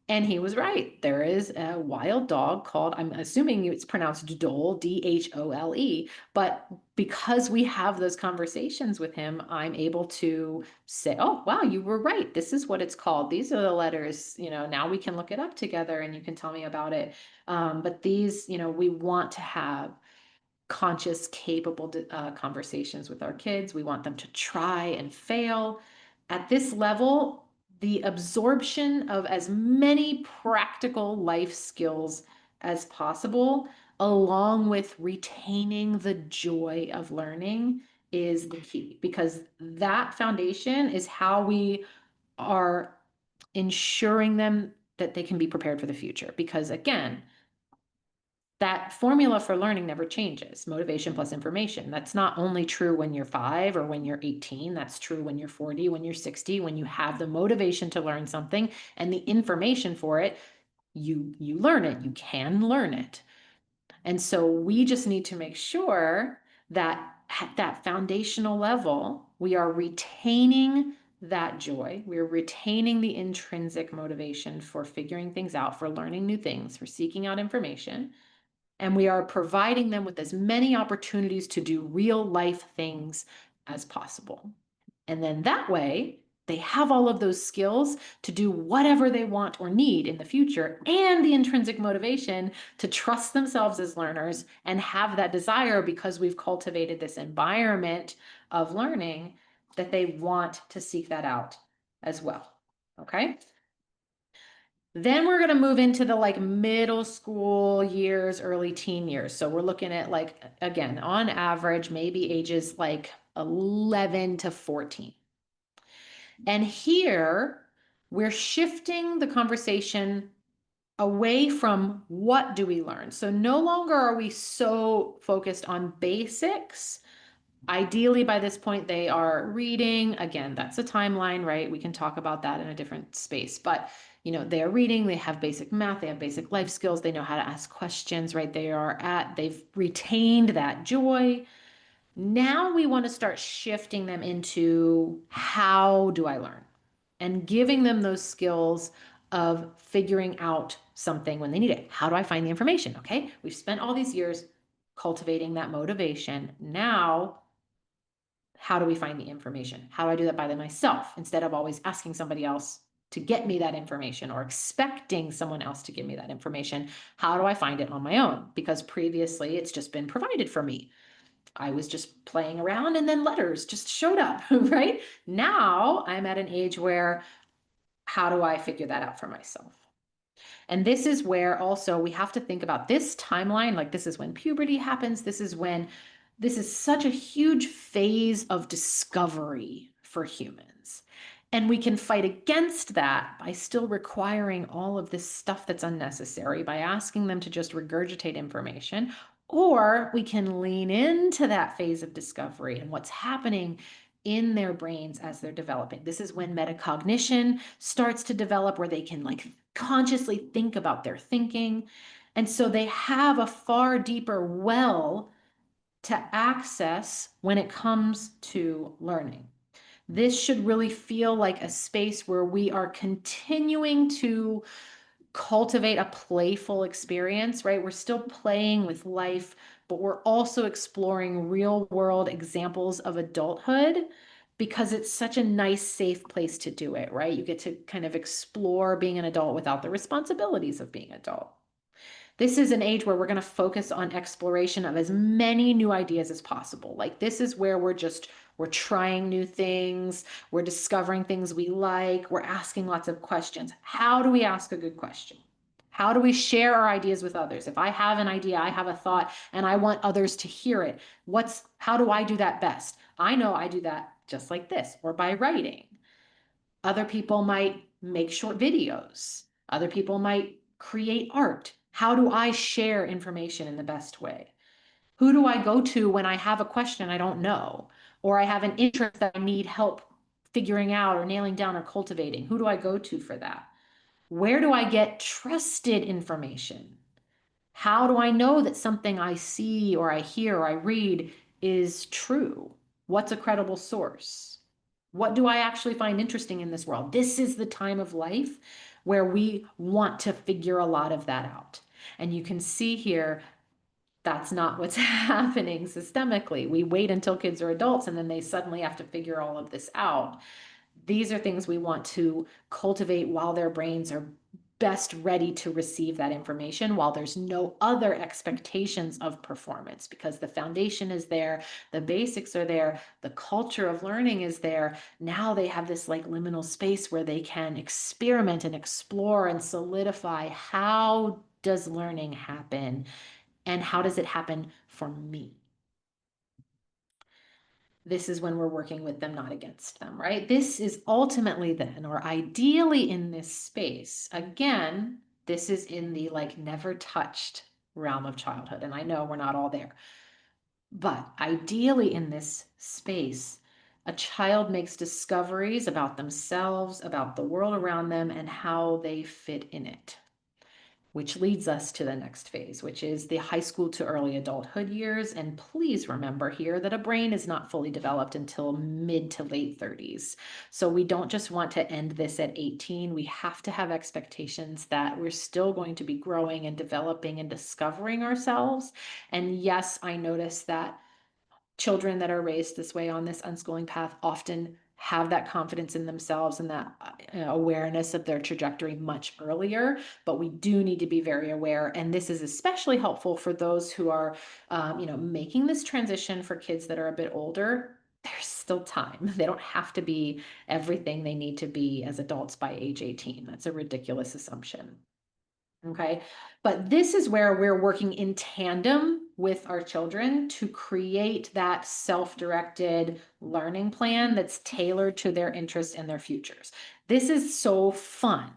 and he was right. There is a wild dog called, I'm assuming it's pronounced Dole, Dhole. But because we have those conversations with him, I'm able to say, oh, wow, you were right. This is what it's called. These are the letters. Now we can look it up together and you can tell me about it. But these, we want to have conscious, capable conversations with our kids. We want them to try and fail. At this level, the absorption of as many practical life skills as possible, along with retaining the joy of learning, is the key because that foundation is how we are ensuring them that they can be prepared for the future. Because again, that formula for learning never changes. Motivation plus information. That's not only true when you're 5 or when you're 18. That's true when you're 40, when you're 60, when you have the motivation to learn something and the information for it, you learn it. You can learn it. And so we just need to make sure that at that foundational level, we are retaining that joy. We're retaining the intrinsic motivation for figuring things out, for learning new things, for seeking out information. And we are providing them with as many opportunities to do real life things as possible. And then that way, they have all of those skills to do whatever they want or need in the future and the intrinsic motivation to trust themselves as learners and have that desire because we've cultivated this environment of learning that they want to seek that out as well. Okay. Then we're going to move into the middle school years, early teen years. So we're looking at again, on average, maybe ages 11 to 14. And here we're shifting the conversation away from what do we learn. So no longer are we so focused on basics. Ideally, by this point, they are reading. Again, that's a timeline, right? We can talk about that in a different space. But, they are reading, they have basic math, they have basic life skills, they know how to ask questions, right? They've retained that joy. Now we want to start shifting them into how do I learn? And giving them those skills of figuring out something when they need it. How do I find the information? Okay, we've spent all these years cultivating that motivation. Now, how do we find the information? How do I do that by myself instead of always asking somebody else to get me that information or expecting someone else to give me that information? How do I find it on my own? Because previously it's just been provided for me. I was just playing around and then letters just showed up, right? Now I'm at an age where how do I figure that out for myself? And this is where also we have to think about this timeline. Like, this is when puberty happens. This is such a huge phase of discovery for humans. And we can fight against that by still requiring all of this stuff that's unnecessary, by asking them to just regurgitate information. Or we can lean into that phase of discovery and what's happening in their brains as they're developing. This is when metacognition starts to develop, where they can like consciously think about their thinking. And so they have a far deeper well to access when it comes to learning. This should really feel like a space where we are continuing to cultivate a playful experience, right? We're still playing with life, but we're also exploring real world examples of adulthood because it's such a nice, safe place to do it, right? You get to kind of explore being an adult without the responsibilities of being an adult. This is an age where we're going to focus on exploration of as many new ideas as possible. Like, this is where we're trying new things, we're discovering things we like, we're asking lots of questions. How do we ask a good question? How do we share our ideas with others? If I have an idea, I have a thought, and I want others to hear it, how do I do that best? I know I do that just like this, or by writing. Other people might make short videos. Other people might create art. How do I share information in the best way? Who do I go to when I have a question I don't know, or I have an interest that I need help figuring out or nailing down or cultivating? Who do I go to for that? Where do I get trusted information? How do I know that something I see or I hear or I read is true? What's a credible source? What do I actually find interesting in this world? This is the time of life where we want to figure a lot of that out. And you can see here, that's not what's happening systemically. We wait until kids are adults and then they suddenly have to figure all of this out. These are things we want to cultivate while their brains are best ready to receive that information, while there's no other expectations of performance, because the foundation is there, the basics are there, the culture of learning is there. Now they have this like liminal space where they can experiment and explore and solidify, how does learning happen and how does it happen for me? This is when we're working with them, not against them, right? This is ultimately then, or ideally in this space, again, this is in the like never touched realm of childhood. And I know we're not all there, but ideally in this space, a child makes discoveries about themselves, about the world around them, and how they fit in it. Which leads us to the next phase, which is the high school to early adulthood years. And please remember here that a brain is not fully developed until mid to late 30s. So we don't just want to end this at 18. We have to have expectations that we're still going to be growing and developing and discovering ourselves. And yes, I notice that children that are raised this way on this unschooling path often have that confidence in themselves and that awareness of their trajectory much earlier, but we do need to be very aware. And this is especially helpful for those who are, making this transition for kids that are a bit older. There's still time. They don't have to be everything they need to be as adults by age 18. That's a ridiculous assumption. Okay. But this is where we're working in tandem with our children to create that self-directed learning plan that's tailored to their interests and their futures. This is so fun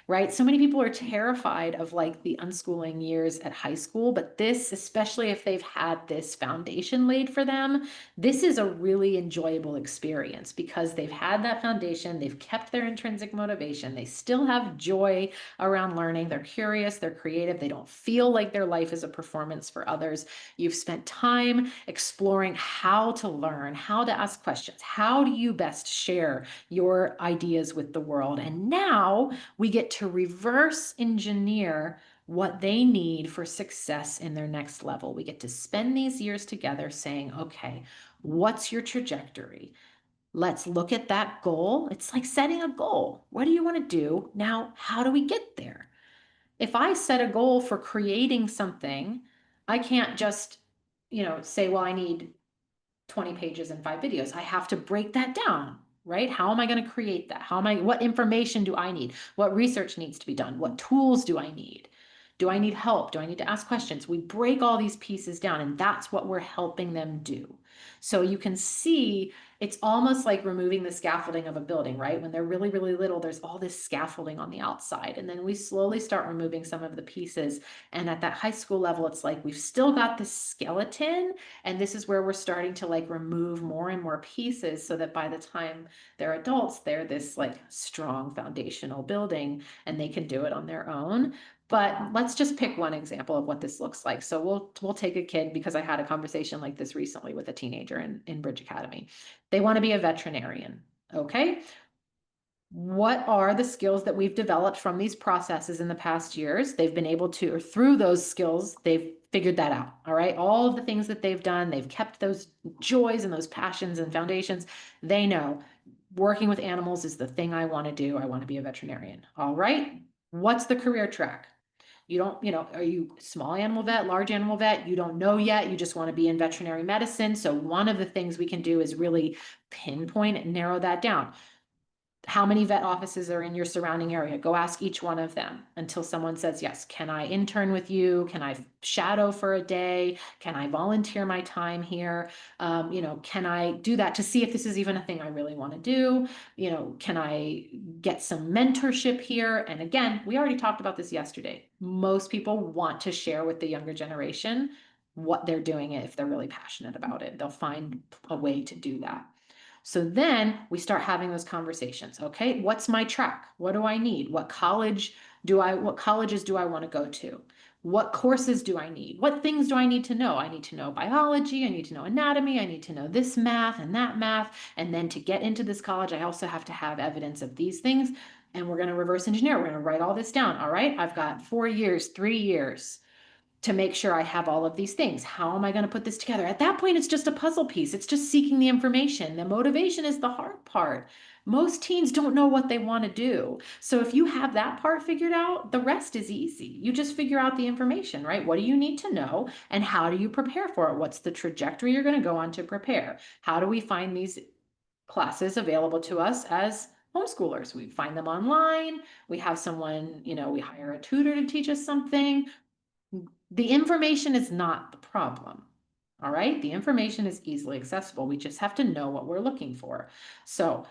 right? So many people are terrified of like the unschooling years at high school, but this, especially if they've had this foundation laid for them, this is a really enjoyable experience because they've had that foundation, they've kept their intrinsic motivation, they still have joy around learning, they're curious, they're creative, they don't feel like their life is a performance for others. You've spent time exploring how to learn, how to ask questions, how do you best share your ideas with the world, and now we get to reverse engineer what they need for success in their next level. We get to spend these years together saying, okay, what's your trajectory? Let's look at that goal. It's like setting a goal. What do you want to do? Now, how do we get there? If I set a goal for creating something, I can't just, say, well, I need 20 pages and 5 videos. I have to break that down, right? How am I going to create that? What information do I need? What research needs to be done? What tools do I need? Do I need help? Do I need to ask questions? We break all these pieces down, and that's what we're helping them do. So you can see it's almost like removing the scaffolding of a building, right? When they're really, really little, there's all this scaffolding on the outside. And then we slowly start removing some of the pieces. And at that high school level, it's like we've still got this skeleton, and this is where we're starting to like remove more and more pieces so that by the time they're adults, they're this like strong foundational building and they can do it on their own. But let's just pick one example of what this looks like. So we'll take a kid, because I had a conversation like this recently with a teenager in Bridge Academy. They want to be a veterinarian. Okay. What are the skills that we've developed from these processes in the past years? They've been able to, or through those skills, they've figured that out. All right. All of the things that they've done, they've kept those joys and those passions and foundations. They know working with animals is the thing I want to do. I want to be a veterinarian. All right. What's the career track? You don't, are you small animal vet, large animal vet? You don't know yet. You just want to be in veterinary medicine. So one of the things we can do is really pinpoint and narrow that down. How many vet offices are in your surrounding area? Go ask each one of them until someone says, yes, can I intern with you? Can I shadow for a day? Can I volunteer my time here? Can I do that to see if this is even a thing I really want to do? Can I get some mentorship here? And again, we already talked about this yesterday. Most people want to share with the younger generation what they're doing if they're really passionate about it. They'll find a way to do that. So then we start having those conversations. Okay, what's my track? What do I need? What colleges do I want to go to? What courses do I need? What things do I need to know? I need to know biology, I need to know anatomy, I need to know this math and that math. And then to get into this college, I also have to have evidence of these things. And we're going to reverse engineer. We're going to write all this down. All right, I've got 4 years, 3 years to make sure I have all of these things. How am I going to put this together? At that point, it's just a puzzle piece. It's just seeking the information. The motivation is the hard part. Most teens don't know what they want to do. So if you have that part figured out, the rest is easy. You just figure out the information, right? What do you need to know and how do you prepare for it? What's the trajectory you're going to go on to prepare? How do we find these classes available to us as homeschoolers? We find them online. We have someone, we hire a tutor to teach us something. The information is not the problem. All right. The information is easily accessible. We just have to know what we're looking for. So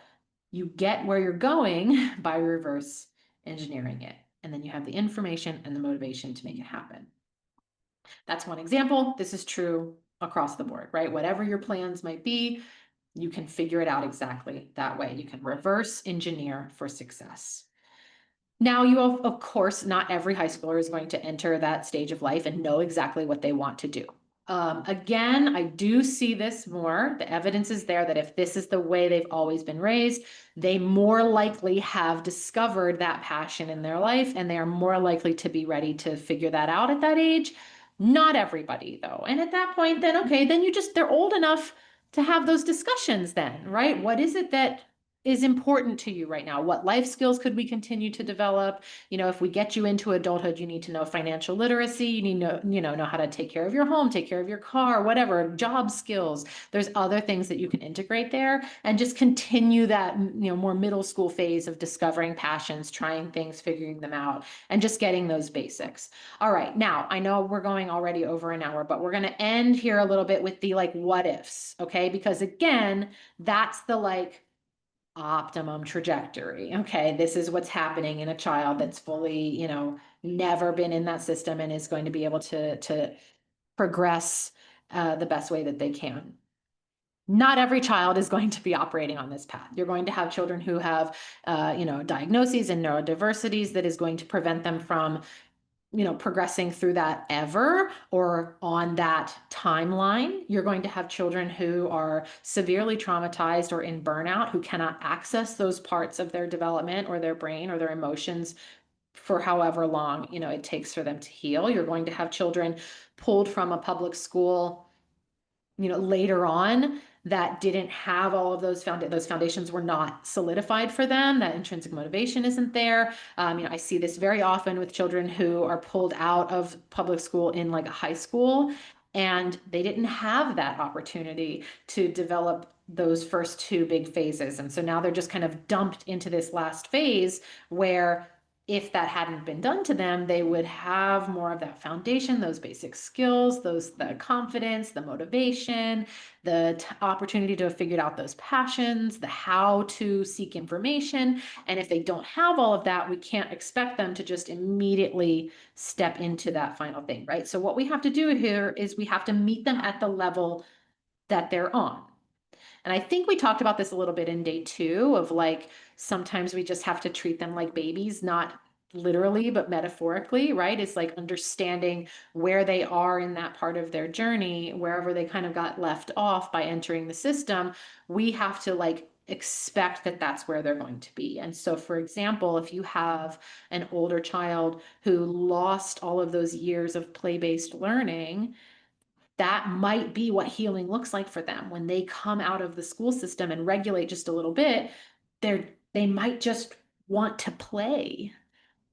you get where you're going by reverse engineering it. And then you have the information and the motivation to make it happen. That's one example. This is true across the board, right? Whatever your plans might be, you can figure it out exactly that way. You can reverse engineer for success. Now, of course, not every high schooler is going to enter that stage of life and know exactly what they want to do. Again, I do see this more. The evidence is there that if this is the way they've always been raised, they more likely have discovered that passion in their life, and they are more likely to be ready to figure that out at that age. Not everybody, though. And at that point, then, okay, then they're old enough to have those discussions then, right? What is it that is important to you right now? What life skills could we continue to develop? If we get you into adulthood, you need to know financial literacy, you need to know how to take care of your home, take care of your car, whatever, job skills. There's other things that you can integrate there and just continue that, more middle school phase of discovering passions, trying things, figuring them out, and just getting those basics. All right, now I know we're going already over an hour, but we're going to end here a little bit with the what ifs, okay? Because again, that's the optimum trajectory. Okay, this is what's happening in a child that's fully, never been in that system and is going to be able to progress the best way that they can. Not every child is going to be operating on this path. You're going to have children who have, diagnoses and neurodiversities that is going to prevent them from, progressing through that ever or on that timeline. You're going to have children who are severely traumatized or in burnout who cannot access those parts of their development or their brain or their emotions for however long, it takes for them to heal. You're going to have children pulled from a public school, later on that didn't have all of those foundations were not solidified for them. That intrinsic motivation isn't there. I see this very often with children who are pulled out of public school in like a high school, and they didn't have that opportunity to develop those first two big phases. And so now they're just kind of dumped into this last phase where if that hadn't been done to them, they would have more of that foundation, those basic skills, the confidence, the motivation, the opportunity to have figured out those passions, the how to seek information. And if they don't have all of that, we can't expect them to just immediately step into that final thing, right? So what we have to do here is we have to meet them at the level that they're on. And I think we talked about this a little bit in day two of like, sometimes we just have to treat them like babies, not literally, but metaphorically, right? It's like understanding where they are in that part of their journey, wherever they kind of got left off by entering the system. We have to like expect that that's where they're going to be. And so, for example, if you have an older child who lost all of those years of play-based learning, that might be what healing looks like for them when they come out of the school system and regulate just a little bit. They might just want to play,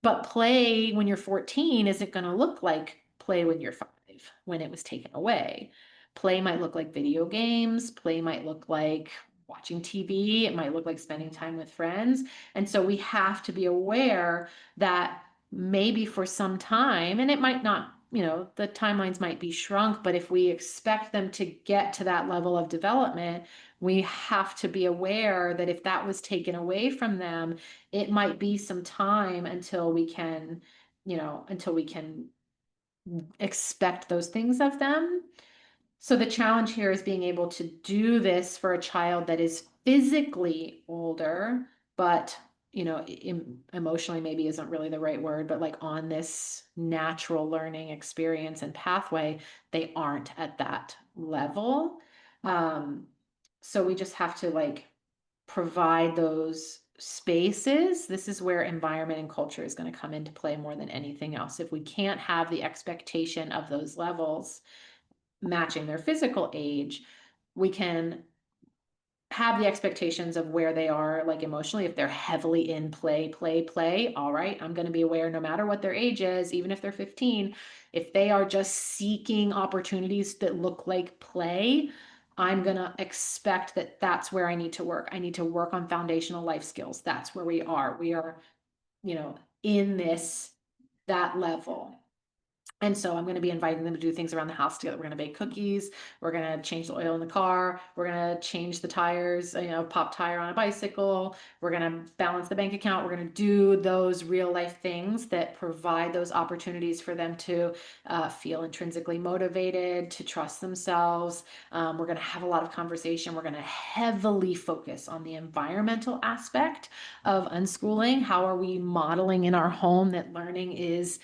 but play when you're 14 isn't going to look like play when you're 5 when it was taken away. Play might look like video games. Play might look like watching TV. It might look like spending time with friends. And so we have to be aware that maybe for some time, and it might not, the timelines might be shrunk, but if we expect them to get to that level of development, we have to be aware that if that was taken away from them, it might be some time until we can, until we can expect those things of them. So the challenge here is being able to do this for a child that is physically older, but emotionally maybe isn't really the right word, but like on this natural learning experience and pathway, they aren't at that level. Um, so we just have to like provide those spaces. This is where environment and culture is going to come into play more than anything else. If we can't have the expectation of those levels matching their physical age, we can have the expectations of where they are like emotionally. If they're heavily in play, all right, I'm going to be aware no matter what their age is, even if they're 15, if they are just seeking opportunities that look like play, I'm going to expect that that's where I need to work. I need to work on foundational life skills. That's where we are. We are, in that level. And so I'm going to be inviting them to do things around the house together. We're going to bake cookies. We're going to change the oil in the car. We're going to change the tires, pop tire on a bicycle. We're going to balance the bank account. We're going to do those real life things that provide those opportunities for them to feel intrinsically motivated, to trust themselves. We're going to have a lot of conversation. We're going to heavily focus on the environmental aspect of unschooling. How are we modeling in our home that learning is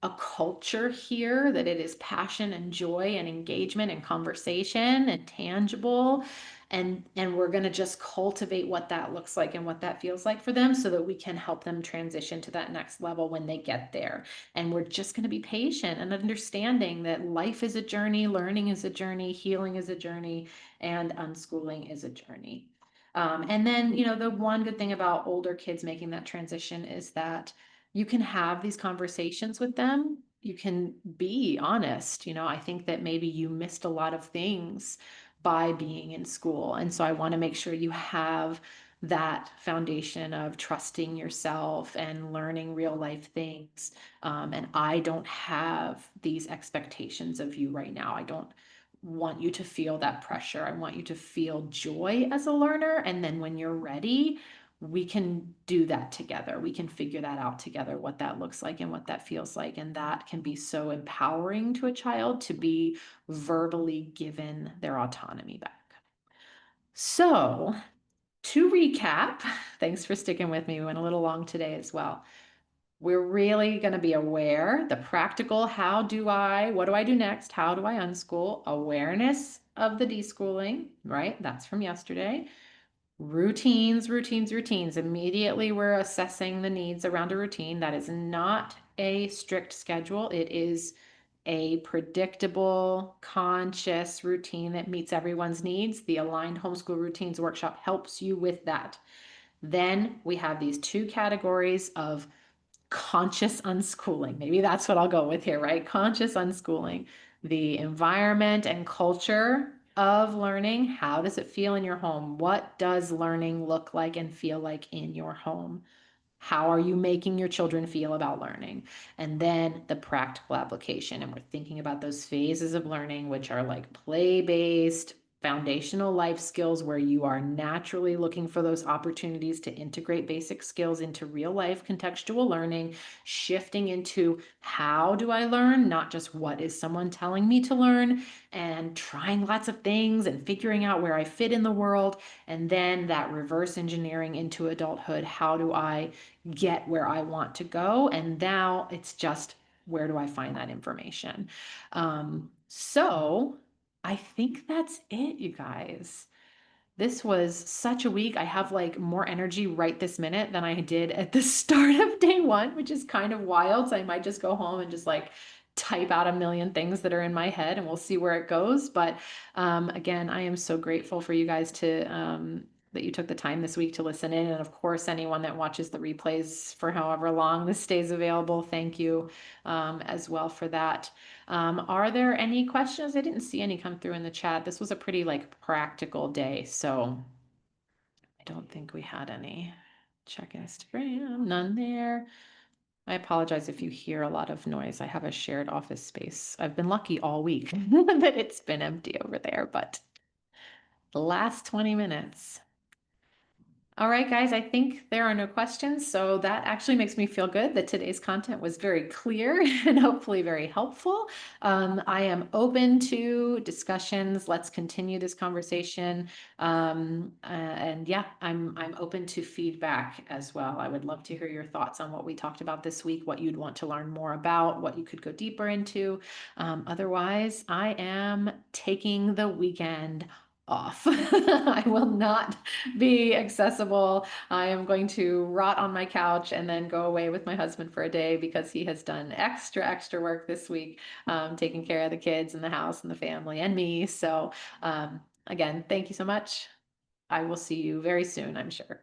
a culture here, that it is passion and joy and engagement and conversation and tangible, and we're going to just cultivate what that looks like and what that feels like for them so that we can help them transition to that next level when they get there. And we're just going to be patient and understanding that life is a journey, learning is a journey, healing is a journey, and unschooling is a journey. And then, the one good thing about older kids making that transition is that you can have these conversations with them. You can be honest. I think that maybe you missed a lot of things by being in school. And so I want to make sure you have that foundation of trusting yourself and learning real life things. And I don't have these expectations of you right now. I don't want you to feel that pressure. I want you to feel joy as a learner. And then when you're ready, we can do that together. We can figure that out together, what that looks like and what that feels like. And that can be so empowering to a child to be verbally given their autonomy back. So, to recap, thanks for sticking with me. We went a little long today as well. We're really going to be aware, the practical, what do I do next? How do I unschool? Awareness of the deschooling, right? That's from yesterday. Routines, routines, routines. Immediately we're assessing the needs around a routine. That is not a strict schedule. It is a predictable, conscious routine that meets everyone's needs. The Aligned Homeschool Routines Workshop helps you with that. Then we have these two categories of conscious unschooling. Maybe that's what I'll go with here, right? Conscious unschooling. The environment and culture of learning. How does it feel in your home? What does learning look like and feel like in your home? How are you making your children feel about learning? And then the practical application. And we're thinking about those phases of learning, which are like play based, foundational life skills, where you are naturally looking for those opportunities to integrate basic skills into real life contextual learning, shifting into how do I learn, not just what is someone telling me to learn, and trying lots of things and figuring out where I fit in the world. And then that reverse engineering into adulthood. How do I get where I want to go? And now it's just, where do I find that information? So I think that's it, you guys. This was such a week. I have like more energy right this minute than I did at the start of day one, which is kind of wild. So I might just go home and just like type out a million things that are in my head and we'll see where it goes. But again, I am so grateful for you guys to that you took the time this week to listen in. And of course, anyone that watches the replays for however long this stays available, thank you as well for that. Are there any questions? I didn't see any come through in the chat. This was a pretty like practical day, so I don't think we had any. Check Instagram, none there. I apologize if you hear a lot of noise. I have a shared office space. I've been lucky all week that it's been empty over there, but the last 20 minutes. All right, guys, I think there are no questions. So that actually makes me feel good that today's content was very clear and hopefully very helpful. I am open to discussions. Let's continue this conversation. And yeah, I'm open to feedback as well. I would love to hear your thoughts on what we talked about this week, what you'd want to learn more about, what you could go deeper into. Otherwise, I am taking the weekend off. I will not be accessible. I am going to rot on my couch and then go away with my husband for a day because he has done extra work this week, taking care of the kids and the house and the family and me. So again, thank you so much. I will see you very soon, I'm sure.